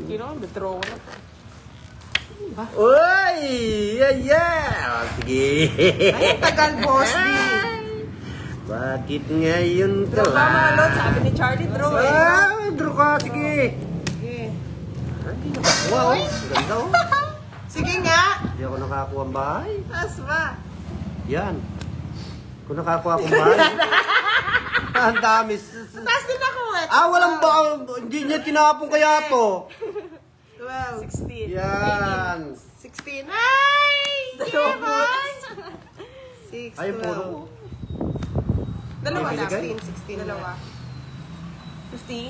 Kino, withdraw ko na. Uy! Yeah! Oh, sige. Ay, tagal, Boss D. Bakit ngayon ka Draw ka, mga lang? lods. Sabi ni Charlie, draw eh. Draw ka, sige. Sige. Hindi nakakuha, oh. Ang ganda, oh. Sige nga. Hindi ako nakakuha ang bahay. Taas ba? Yan. Kung nakakuha akong bahay. Ang dami. Taas din ako eh. Walang ba? Hindi niya tinapon kaya to. 12. 16. Yan. 16. Ay! Boss! 6, Ay, puro ko. Dalawa May na. binigay? 16. Dalawa. 50?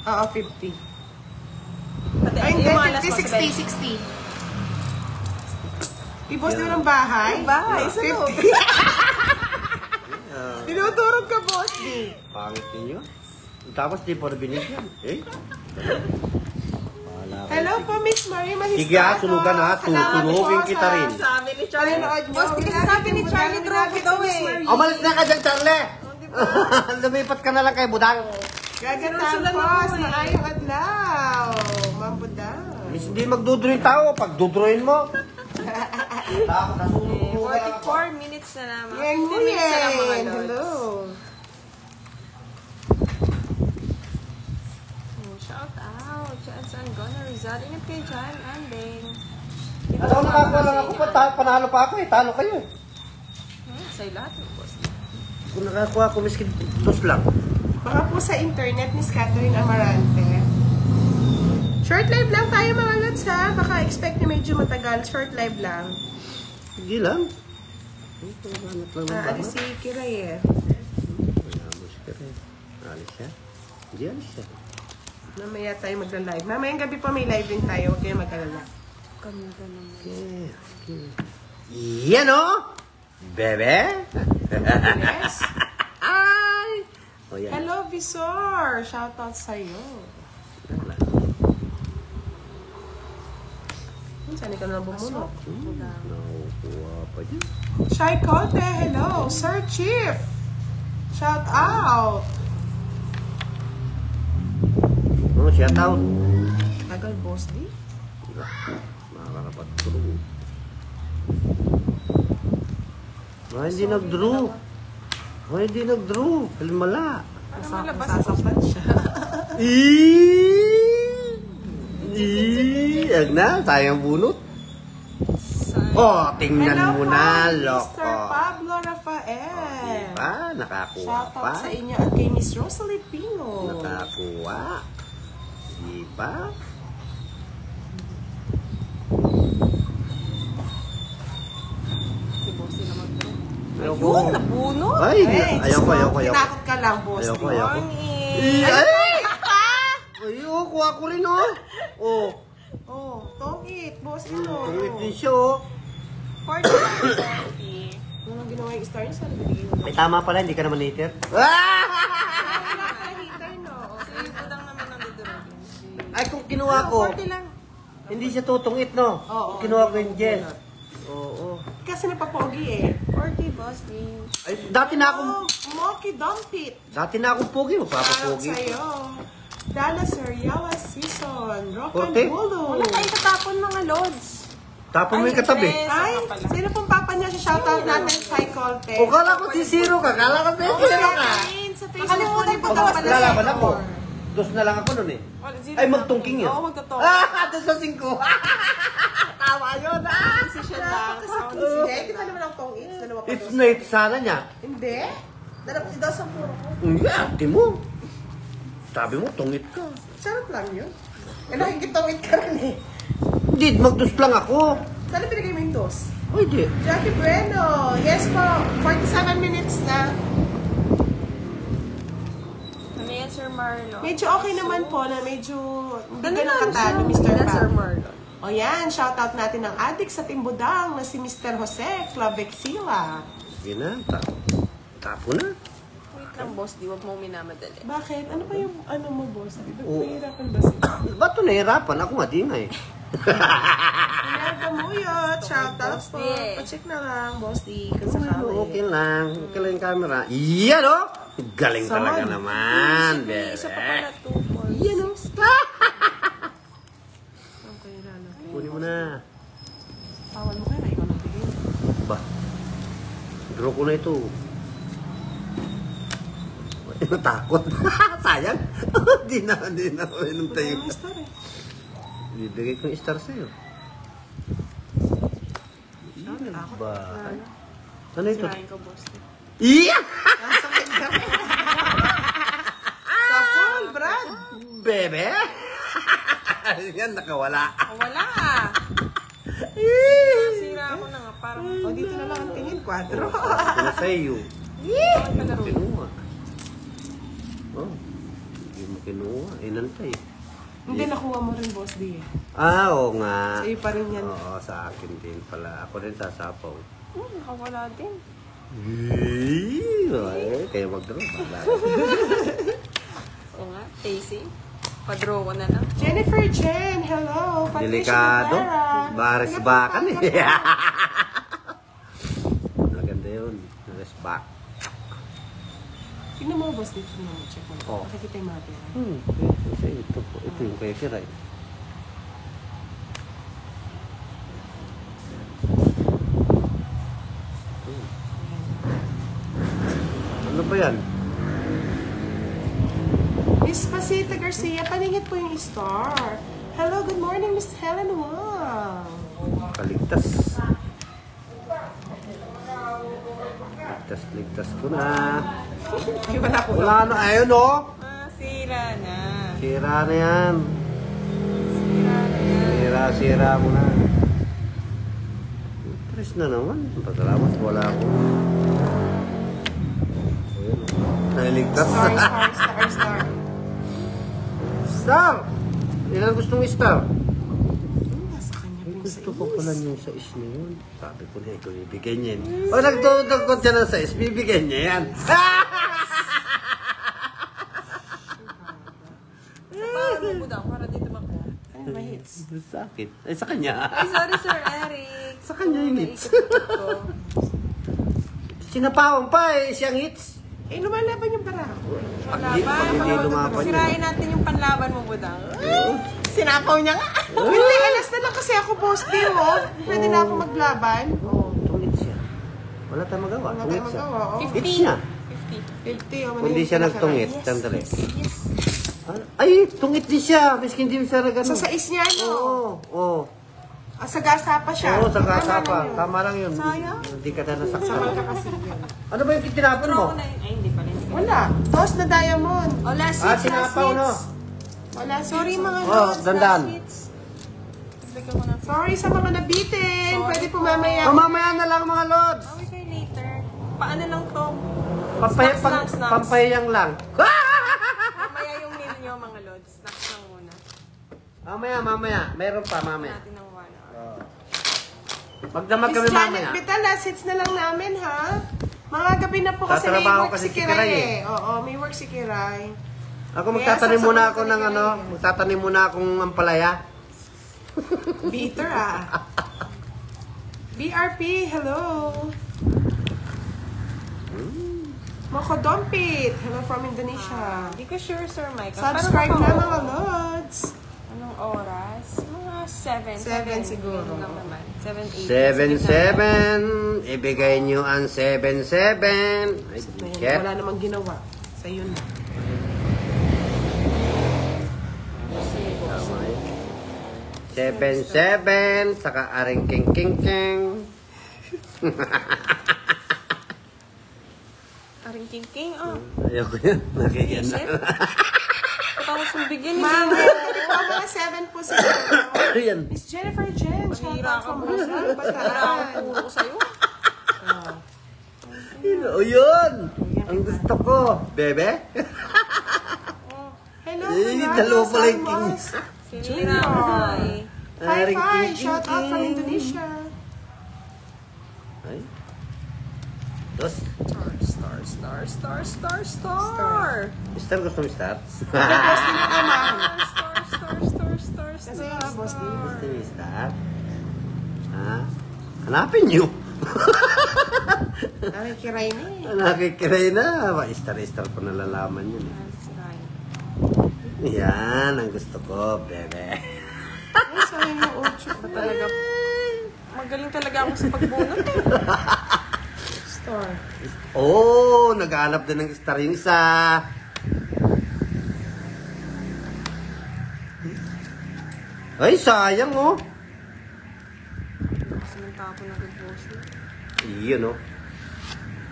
Oo, 50. Pati, Ay, hindi, yung mga last 50, 60, 60. Ibos din ng bahay? Bahay, sa loob. Tinuturog ka, Boss D. Pangit ninyo. Tapos di pa na binigyan. Eh? Wala kayo. Hello po, Miss Marie Mahistato. Sige ha, sunugan ha. Sunugin kita rin. Sabi ni Charlie. Panonood niyo. Boss, di kasi sabi ni Charlie, draw ko daw eh. Umalis na ka dyan, Charlie! Lumipat ka na lang kay Budang. Gagandang boss, maayong adlaw. Ma'am Budang. Miss, hindi magdudrawin tao. Pag dudrawin mo. Tapos nasunog mo. 44 minutes na naman. Yang 50 minutes na lang mga Nguyen. lods. Hello. Shout out. Chance Gonna Rizal. Ingat kayo dyan, Andeng. Alam ko nakakuha lang ako. Panalo pa ako eh. Talo kayo eh. Sa'yo lahat yung boss. Kung nakakuha ako, miskin dos lang. Baka po sa internet, Miss Catherine Amarante. Short live lang tayo mga lods ha. Baka expect nyo medyo matagal. Short live lang. Sige lang. Ito, hanap lang ng Ali bahay. si Kiray eh. Wala mo si Kiray. Alis siya? Hindi alis siya. Mamaya tayo magla-live. Mamayang gabi pa may live din tayo. Huwag kayo mag-alala. Ganda naman. Okay, okay. Yan o! Bebe! Yes. Ay! O yan. Hello, Visor! Shoutout sa'yo. Saan ka na bumunot? Nakukuha pa dyan. Shai Cote, hello! Sir Chief! Shout out! Oh, shout out. Tagal, boss di? Makakarapat through. Hindi nag-draw. Hindi nag-draw. Kalmala. Nasasaktan siya. Ag na, sayang bunot. Oh, tingnan mo na, Mr. loko. Pablo Rafael. Diba? Nakakuha Shout pa. out sa inyo at kay Miss Rosalie Pino. Nakakuha. Diba? Si Bossy naman bro. Ayoko. Ayun, nabunot. Ay, ayoko. Tinakot ka lang, boss. Ayoko, di ba? ayoko. Morning. Ay! Ayoko, kuha ko rin, oh. Oh. Oh, tongit, boss. Ano? Tungit din siya, oh. 40 lang, 40. Anong ginawa yung star niya? Sana bibigyan mo. Ay, tama pala, hindi ka naman hater. Wala ka hater, no? Si Budang naman ang dudurugin. Ay, kung kinuha ko, 40 lang. hindi siya tutungit, no? Oo, Kinuha ko yung gel. Oo. Kasi napapogi eh. 40 Bossy. Ay, dati na akong, Oh, Moki Dumpit. dati na akong pogi, Shoutout magpapapogi. sa'yo. Dana Sariawa Season. Rock and Korte? Bolo. Wala tayong katapon mga lods. Tapon mo yung katabi. Ay, Ay, sino pong papa niya? Shoutout natin kay Colte. O, kala ko si Zero ka. Kala ko si Zero ka. Sa Facebook. Nakalimutan ko Pag daw mas pala lalaban sa'yo. ako, dos na lang ako nun eh. Zero Ay, na. magtungking yun. Oo, magtotoo. Dos sa 5. Tama yun, Decision lang. Hindi, di ba naman ang tongits? Dalawa pa It's dos. night sana niya. Hindi. Dalawa si dos ang puro ko. Hindi, ate mo. Sabi mo, tungit ka. Sarap lang yun. Eh, nakikita tongit ka rin eh. Hindi, magdos lang ako. Sana pinigay mo yung dos? Ay, di. Jackie Bueno. Yes po. 47 minutes na. Ano yan, Sir Marlon? Medyo okay naman po na medyo Ganun ganun lang katalo, siya. Mr. Sir Pam. Marlon. O yan, shoutout natin ng adik sa Timbudang na si Mr. Jose Clavexila. Sige na, tapo na. Wait lang, boss. Di wag mo minamadali. Bakit? Ano pa yung ano mo, boss? Di ba Oo. nahihirapan ba siya? Ba't ito nahirapan? Ako nga, di nga eh. Inerga Muyot, shoutout po. Boss D. Pacheck na lang, boss D. Kung sakali. Okay lang. Okay lang yung camera. Yan o! Galing talaga Saman. naman, May isa pa pala, bebe. 2, 4, Yan o. 6. Okay, lalo. Kunin mo na. Tawal mo kaya na ikaw nagbigay. Ba? Draw ko na ito. Ay, natakot. Sayang. Di na. Inom tayo. Ang star eh. Bibigay ko yung star sa'yo. Ba? Ano ito? Sirain ko, boss. Iya! Nasakit ka. Sa pool, Brad. Bebe? Yan, nakawala. Oh, wala. Sira ako na nga. Parang, O, dito na lang ang tingin. 4. Ito na sa'yo. ay, palaro. Kinuha. Oh, hindi mo kinuha. Inantay. Hindi, nakuha mo rin, boss D. eh. Oo nga. Sa'yo pa rin yan. Oo, sa akin din pala. Ako rin sasapaw. Nakawala din. Ay, kaya mag-draw. Oo nga, Casey. Padraw ko na lang. Jennifer Chen, hello. Patricia Delikado. Rivera. Baris bakan eh. Maganda yun. Baris back. Tingnan mo, boss, dito na mo. Check mo. Oh. Nakikita yung mga pera. Kasi ito po. Ito yung kaya kiray. Ano ba yan? Miss Pasita Garcia, paningit po yung star. Hello, good morning, Miss Helen Wang. Kaligtas. Ligtas ko na. Ay, wala ko. Wala na. Ayun o. Sira na. Sira na yan. Sira na yan. Sira mo na. Press na naman. Pagkalamat, wala ako. Ayun. Nailigtas. Star, star, star, star. Star! Ilan gustong star? Nasa kanya po sa Gusto ko pala yung sa is na yun. Sabi ko na ito, bibigyan niya yan. O nagdodagkot siya ng sa is, bibigyan niya yan. Paano mo daw para dito mako? Ano ba hits? Sa akin. Ay, sa kanya. Ay, sorry, Sir Eric. Sa kanya yung hits. Naikot ko. Sinapawang pa eh, siyang hits. Eh, lumalaban yung barako. Wala Pag ba? hindi lumaban yun. Sirain natin yung panlaban mo, Budang. Sinapaw niya nga. Hindi, alas na lang kasi ako, Boss D, oh. Pwede na ako maglaban. Oo, tungit siya. Wala tayong magawa. Wala Tungit tayong siya. magawa, oh. 50. Hits niya. 50, oh. Kung di siya nagtungit, Yes, sandali. yes. Ay, tungit din siya. Miski hindi siya nagano. Sa sais niya, no? Oo, oo. Ah, sagasa pa siya. Oo, sa gasa Tama pa. lang yun. Tama lang yun. Sayang. Hindi ka na Sama nasaktan. ka kasi yun. Ano ba yung tinapon Pero mo? ako na yun. Ay, hindi pala. Wala. Toss na diamond. Oh, last Ah, hits, last sinapaw, no? hits. Wala. Sorry, mga Oh, lods. dandan. Last hits. Bigyan ko na. Sorry sa mga nabitin. Sorry Pwede po. po mamaya. Mamaya na lang mga lods. Away kayo later. Paano lang to? Snacks. Pampayang lang. Mamaya yung meal nyo, mga lods. Snacks lang muna. Mamaya. Meron pa mamaya. Natin ng 1 hour. Magdamag Miss kami Janet mamaya. Vital, last hits na lang namin, ha? Mga gabi na po kasi may Tatrabaho work kasi si si Kiray Kiray, eh. Oo, may work si Kiray. Ako magtatanim Yes, muna sasagot ako ko ng ni ano, Kiray. magtatanim muna akong ampalaya. Bitter, ah. BRP, hello. Moko Dompit, hello from Indonesia. Hindi ko sure, Sir Mike. Subscribe na mga lods. Anong oras? Mga 7. 7 siguro. Ganun lang naman. 7, 8. 7-7. Ibigay nyo ang 7-7. Ay, shit. Wala namang ginawa. Sa yun. 7-7. Saka aring king. Aring king. Oh. Ayoko yan. Nakikyan na. Patapos mong bigyan ni Ma'am, King. mga 7 po siguro. Ayan. Miss Jennifer Jen, shout Mahira out ka from mo. Rosal, Para Bataan. ako puro ko sa'yo. O yun. Ang gusto ko. Bebe? Hello, Eh, Fernando dalawa pala yung Salmos. Sinira ko ay. Hi, Aring hi, king. shout out from Indonesia. Ay. Dos. Star. Mister, gusto mo start? Boss din ako, ma'am. Kasi nga, boss din. Gusto mo start? Ha? Hanapin nyo. Nakikiray na eh. Nakikiray na. Star ko nalalaman yun. Yan, ang gusto ko, bebe. Ay, sayang yung 8 ko. Talaga. Magaling talaga ako sa pagbunot eh. Star. Oh, naghahanap din ng star yung isa. Ay, sayang oh. Kasi nang tapo na good-boss na. Iyon oh.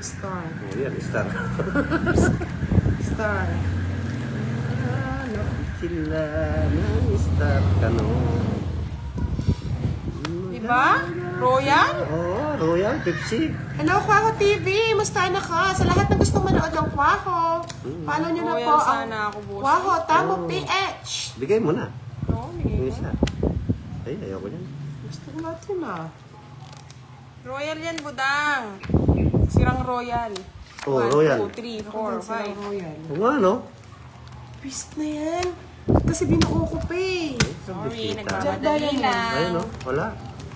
Star. Oh, yan, star. Star. Sila ng star ka no. Diba? Royal? Oh, Royal Pepsi. Hello, Kwaho TV! Musta na ka? Sa lahat ng gustong manood ng Kwaho, follow nyo na Royal po ang sana ako, boss. Kwaho Tamo PH. Bigay mo na. Oo, bigay Yung ko. isa. Ay, ayoko yan. Gusto ko natin ah. Royal yan, budang. Sirang Royal. Oh, Royal. 2, 3, 4, 5. Royal. Oo nga, no? Twist na yan. Kasi binuo ko pa eh. Sorry, Bisita. nagmamadali lang. Ayun, no? Wala.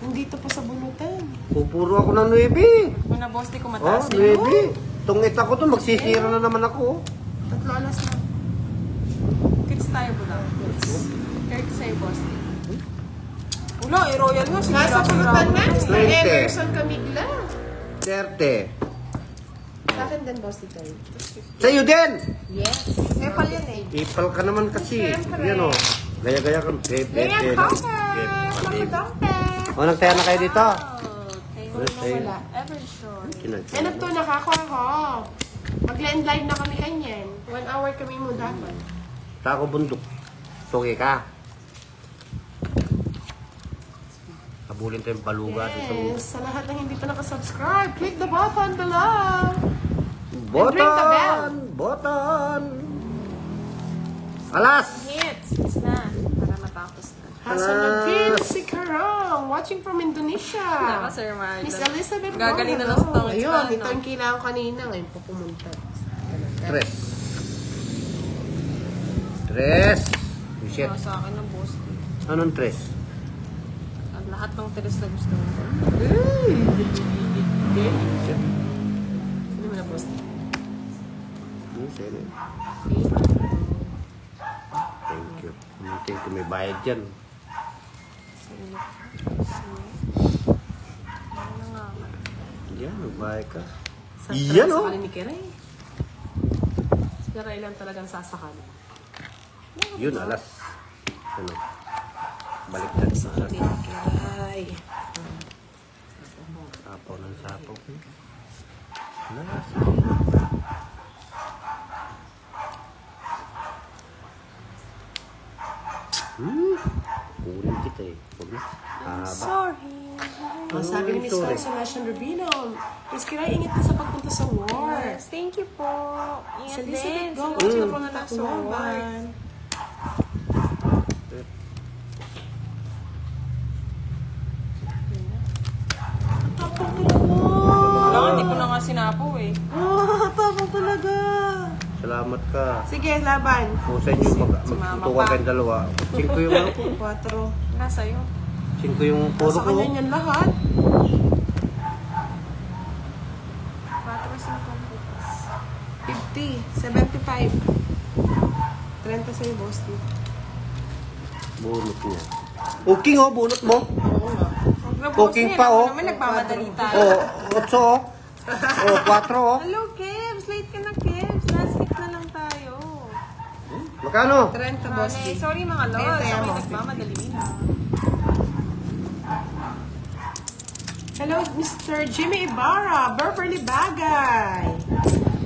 Nandito pa sa bunutan. Pupuro ako ng 9. Kung na boss, di ko Oh, mataas 9. Tungit ako to, magsisira na naman ako. Tatlo alas na. Kids tayo, budang. Care ko sa'yo, boss. Wala, eh, Royal nga. Sige, Nasa bunutan na. Mr. 20. Emerson Camigla. 30. Sa akin din, boss, ito. Sa'yo din! Yes. Epal yan eh. Ipal ka naman kasi. Siyempre. Yan o. Gaya-gaya ka. Ganyan ka ka. Makadampe. O, nagtaya na kayo dito. Okay. Wala. Ever sure. Hanap to, nakakuha ko. Mag-land live na kami kanyan. 1 hour kami mo dapat. Tako bundok. Suki ka. Habulin tayong baluga. Yes. Sa lahat ng hindi pa nakasubscribe, click the button below. And ring the bell. Button! button. Alas! Hits na. Para matapos na. Hasanuddin Sikarong, watching from Indonesia. Naka, Sir Marlon. Miss Elizabeth Gagaling na Bongo. lang sa tongits Ayun, pa, ito no? yung kailangan kanina. Ngayon po pumunta. Tres. Tres. Shit. Sa akin ng boss. Anong tres? Ang lahat ng tres na gusto mo. Shit. Hindi mo na post. Sige. Thank you. Thank you. May bayad dyan. Ano nga? Yan, magbayad ka. Yan Yan, oh. ni Kiray. Si Kiray lang talagang sasakal. Yun, alas. Ano? Baliktad sa Kiray. sapaw ng sapaw. Alas. Kunin kita eh. Huwag na. Haba. Sorry. Oh, sabi ni Miss Sorry. Consolation Rubino, Miss Kiray, ingat ka sa pagpunta sa war. Yes, thank you po. Sa Ingat Elizabeth din. Go, Sa watching mga from nasa work. Tacloban. Tapang talaga. Wala, hindi ko na nga sinapo eh. Tapang talaga. Salamat ka. Sige, laban. Kung sa inyo Sumama magtutuwa pa. kayong dalawa. 5 yung ano ko. 4. Nasa iyo. 5 yung puro Sa ko. kanya niyan lahat. 50, 75. 30 sa'yo, boss. Bunot niya. Okay oh, bunot mo. Oo nga. Huwag na Cooking boss, pa, ako oh. naman nagmamadali tayo. Oh, 8 oh. Oh, 4 oh. Hello, Kebs. Late ka na, Kebs. Last week na lang tayo. Magkano? 30, boss. Sorry mga lods. Kaya Ako mo. nagmamadali na. Hello, Mr. Jimmy Ibarra, Beverly Bagay.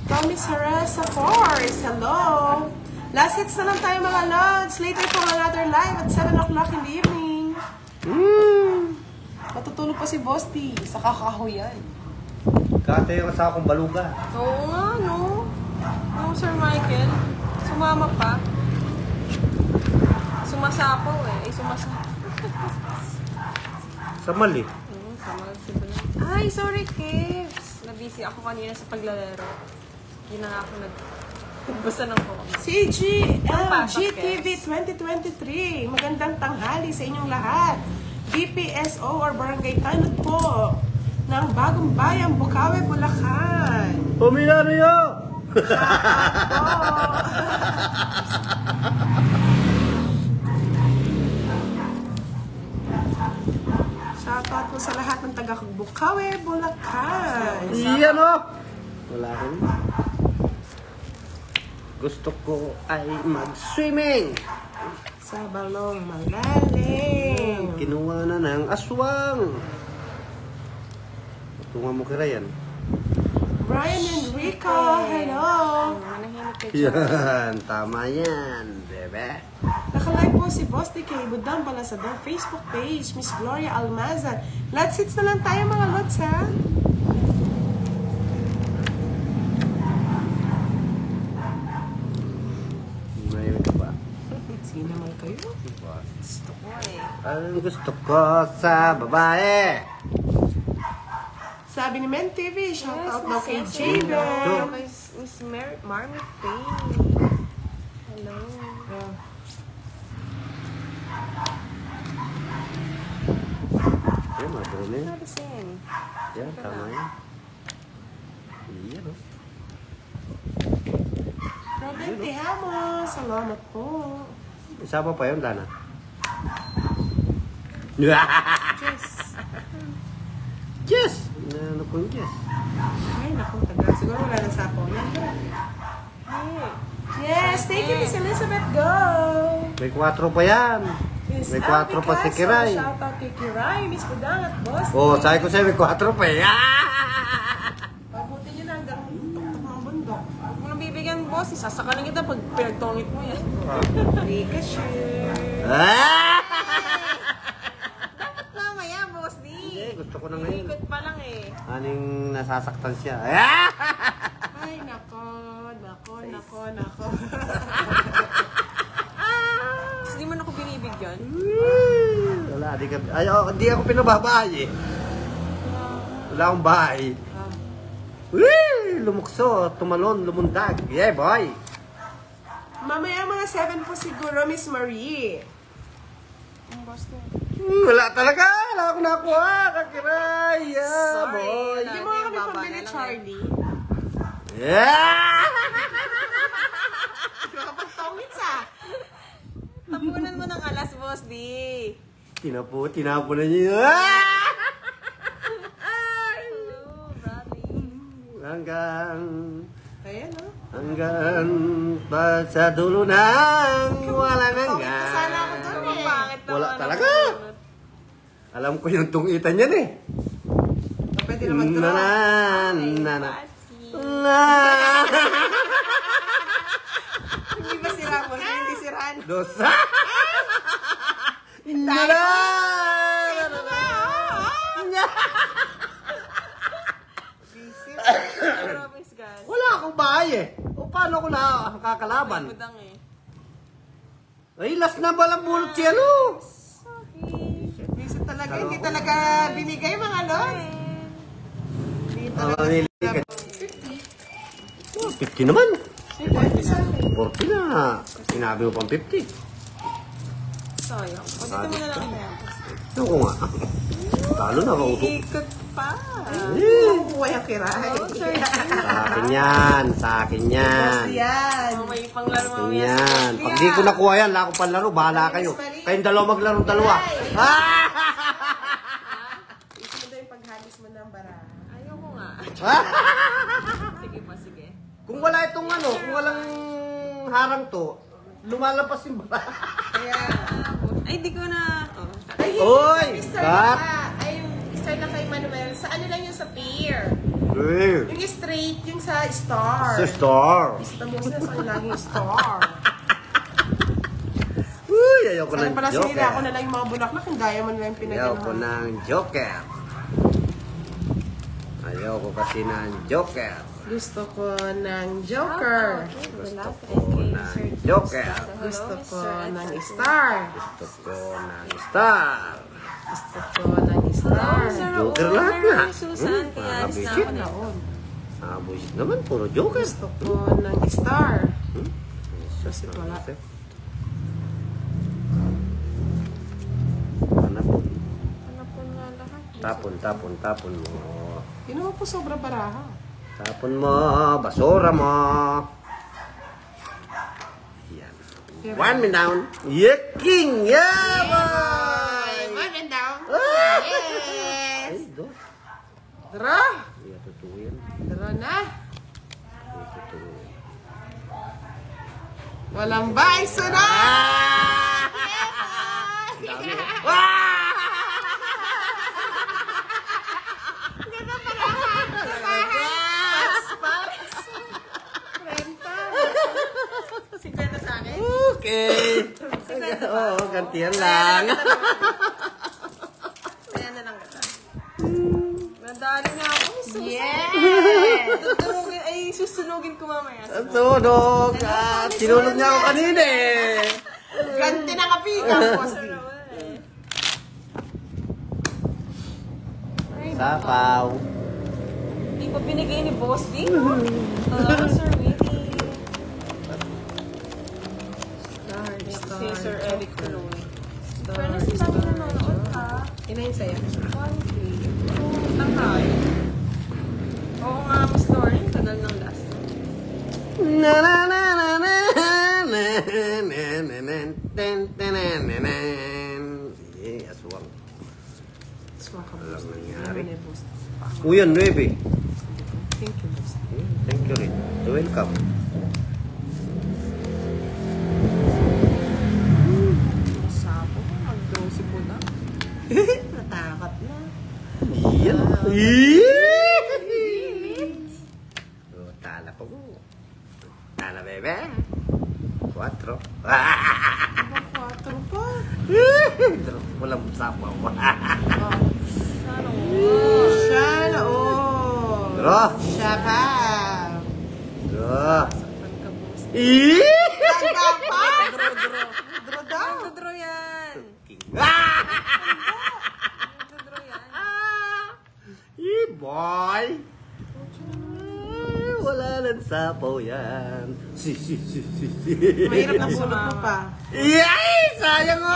Tommy Sarasa Force, hello. Last hits na lang tayo mga lods. Later po another live at 7 o'clock in the evening. Matutulog pa si Boss T sa kakahuyan. Kata yung asawa kong baluga. Oo nga, no? No, Sir Michael. Sumama pa. Sumasapaw eh. Ay, sumasapaw. Sa mali. Ay, sorry, Kebs. Nabisi ako kanina sa paglalaro. Hindi na nga ako nagbasa ng phone. CGLGTV 2023. Magandang tanghali sa inyong lahat. BPSO or Barangay Tanod po ng Bagong Bayang, Bukawe, Bulacan. Puminariyo! Shoutout po sa lahat ng taga Bukawe, Bulacan. Iyan oh! Wala ko. Gusto ko ay mag-swimming. Sa balong malalim. Kinuha na ng aswang. Tunga mo kira yan. Brian and Rico, hello. Manahimik kayo. Yan, tama yan, bebe. Nakalive po si Boss DK Budang Balasador Facebook page, Miss Gloria Almazan. Let's hits na lang tayo mga lods ha. May ka ba? Sino naman kayo? Gusto ko eh. Ang gusto ko sa babae. Sabi ni Men TV, shoutout daw kay Miss Jaden. Miss Marmy Faye. Hello. Yan, madumi. Narisin. Yan, tama yan. Iyan oh. Robin Tihamo, salamat po. Isa pa yun, Dana. Yes. Yes! Ano po yung yes? Ay, naku, tagal. Siguro wala nang sapaw yan. Yes, thank you, Miss Elizabeth. Go! May 4 pa yan. Miss May Abby 4 pa si Caso, Kiray. Shoutout kay Kiray, Miss Budang at Boss. Oh, sabi ko sa'yo, may 4 pa eh. Pabuti nyo na hanggang tuktok ng bundok. Huwag mo nang bibigyan, boss. Isasakalan kita pag pinagtongit mo yan. Ricochet. Dapat mamaya, boss D. Hindi, gusto ko na ngayon. Ikot pa lang eh. Aning nasasaktan siya. Ay, nako, nako. Nako. Tapos di man ako binibigyan. Wala, di ako pinababae eh. Wala akong bahay. Lumukso, tumalon, lumundag. Yeah, boy. Mamaya mga 7 po siguro, Miss Marie. Ang boss ko. Wala talaga. Wala akong nakuha. Kakiray. Yeah, boy. Hindi mo kami pambili, Charlie. Yeah! Kapagtongits ah. Tapunan mo ng alas, boss, di. Tinapo na niyo. Hello, Bradley. Ayan, oh. Hanggang pa sa dulo ng walang hanggan. Sana ako doon eh. Pangit naman Wala ako. talaga. Alam ko yung tungitan yan eh. Pwede naman doon. Na. Hindi ba sira mo? Hindi siraan. Dosa. Na. Promise, guys. Wala akong bahay eh. O paano ko nakakalaban? Budang eh. Ay, last na ba lang bulot siya, no? Visit talaga. Hindi talaga binigay mga lord. Hindi talaga. Nililigad. 50 naman. 40 na. Sinabi mo pang 50. Sayang. O, dito mo na lang yan. Ako nga. Talo na ako. Ikot pa. Buhay ang kiray. Sa akin yan. Yan. Oh, may panglaro Sa akin mamaya. yan. Pag di ko nakuha yan, wala akong panlaro. Bahala kayo. Kayong dalawa maglaro-dalawa. Gusto mo daw yung paghalis mo ng bara. Ayoko nga. Sige pa, sige. Kung wala itong kung walang harang to, lumalapas yung bara. Kaya, Ay, di ko na. Oh. ay, Oy! Mr. Cut! Ay, start na kay Manuel. Sa ano lang yung sa pier? Eh, Yung straight, yung sa star. Sister. Tapos na sa laging star. Uy, ayoko Sana ng pala sinira ako joker. na lang yung mga bulaklak. Yung gaya mo na lang yung Ayoko pinagano'n. ng joker. Ayoko kasi ng joker. Gusto ko ng joker. Gusto Gusto ko ng joker. Gusto ko ng star. Gusto ko ng star. Gusto ko ng star. Joker lahat na. Susan, kaya alis na ako na. Buisit naman, puro joker. Gusto ko ng star. Susit wala. Panapon. Ano po nga lahat? Tapon mo. Yun naman po sobrang baraha. Tapon mo, basura mo. Yan. One man down. Yeah, king. Yeah, boy. One and down. Ah! Yes. Ay, dos. Dra. Iya, totoo yan. Dra na. Iya, totoo yan. Walang bay sunod. Dami, oh. Sikwenta sa akin? Okay. Oo, gantihan lang. Kaya na lang kita. Nadali niya ako. Yes. Tutunugin, ay susunugin ko mamaya. Sunog. Sinulog niya ako kanina eh. Ganti na kapigang, boss. Sapaw. Hindi pa binigay ni Boss D. Sir Willie. Si Sir Eric Tuloy. Pero si Tami nanonood ka. Inayin sa'yo. Tangkay. Oo nga, Miss Lauren. Tagal ng last. Na na na na na na na na na ten ten na na. Eh, aswang. Alam nangyari. Uyan, 9. Thank you, boss. Thank you rin. Welcome. Sabo. Mag-dosi po na. Natakot na. Iyan. Oh, tala ko. Tala, bebe. 4. Ibang 4 pa. Walang sapaw. Sana Sana all. Bro. Siya pa. Bro. Draw daw. Nagdodro yan. Nagdodro yan. Boy! Wala nang sapaw yan. Mahirap na pulot mo pa. Yay! Sayang mo!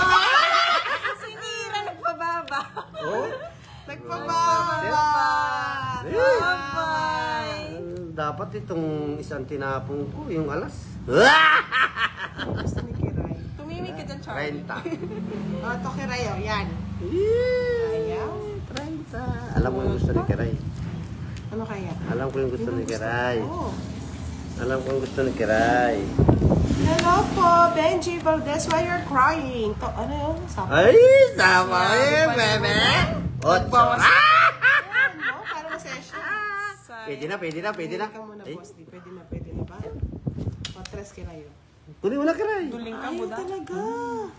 Sinira, nagpababa. Oh? Nagpababa. Bye-bye. Dapat itong isang tinapong ko, yung alas. Gusto ni Kiray. Tumimik ka dyan, Charlie. 30. Oh, to Kiray, oh. Yan. Ayaw. 30. Alam mo yung gusto ni Kiray. Ano kaya? Alam ko yung gusto ni Kiray. Oh. Alam ko yung gusto ni Kiray. Hello po, Benji Valdez. Why you're crying? To, ano yun? Sabi. Ay, sama eh, bebe. Otso. Ayan, no? Para masaya siya. Pwede na. Pwede ka muna, boss. Di. Pwede na ba? Patres Kiray, oh. Kunin mo na Kiray. Duling ka, Ayaw Buda. talaga.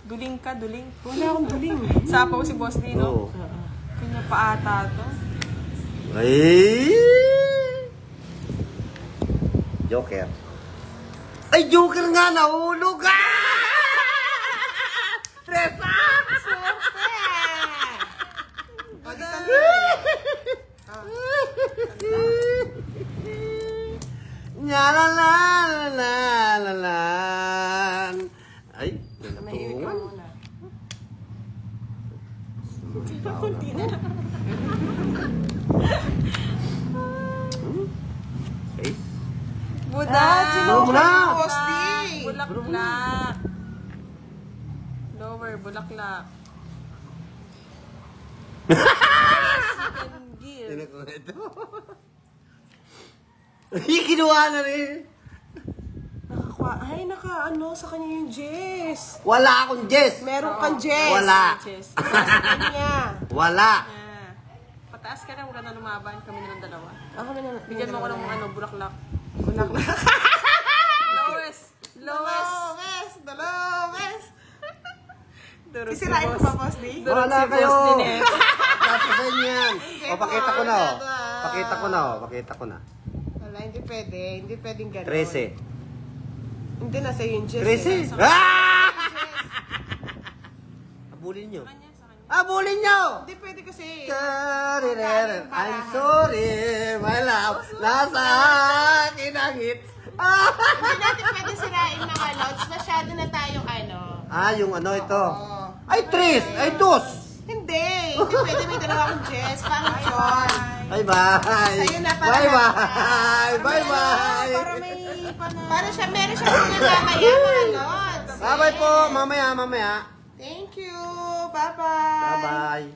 Duling ka, duling. Wala akong duling. Sapaw si Boss D, no? Oo. Kanya pa ata to. Ay! Joker. Ay, Joker nga! Nahulog! Resa! Nyalalalalalalan. Ay, Mahimik ka nalatungan. muna. Kunti na. Face. Buda! Bula! Boss D. Bulaklak. Lower, bulaklak. Second gear. Tinan ko nga ito. Ay, kinuha na rin. Ay, ano sa kanya yung Jess. Wala akong Jess. Meron kang Jess. Wala. Chess. Sa kanya. Wala. Ah. Pataas ka na, wala na lumaban. Kami na ng dalawa. Ako na. Bigyan mo ko ng bulaklak. Bulaklak. Lowest! Lowest! Dalawes. Durog si Isirain ko Boss. ba, Boss D? Durog Wala si kayo. Boss din eh. Tapos sa inyo yan. O, pakita ko na, o. Pakita ko na. Wala, hindi pwede. Hindi pwedeng gano'n. 13. Hindi, nasa yung Jess. 13. Ah! Abulin nyo. Kanya, sa kanya. Abulin nyo! Hindi pwede kasi. I'm sorry, my love. Nasa akin ang hits. Hindi natin pwede sirain mga lods. Masyado na tayong Yung ano ito. Oo. Ay, tres! Ay, dos! Hindi. Hindi pwede may dalawang Jess. Parang John. Bye-bye! Sa'yo na, para Bye-bye! Bye-bye! Para may meron siya mga mamaya mga lods. Bye-bye po! Mamaya! Thank you. Bye-bye. Bye-bye!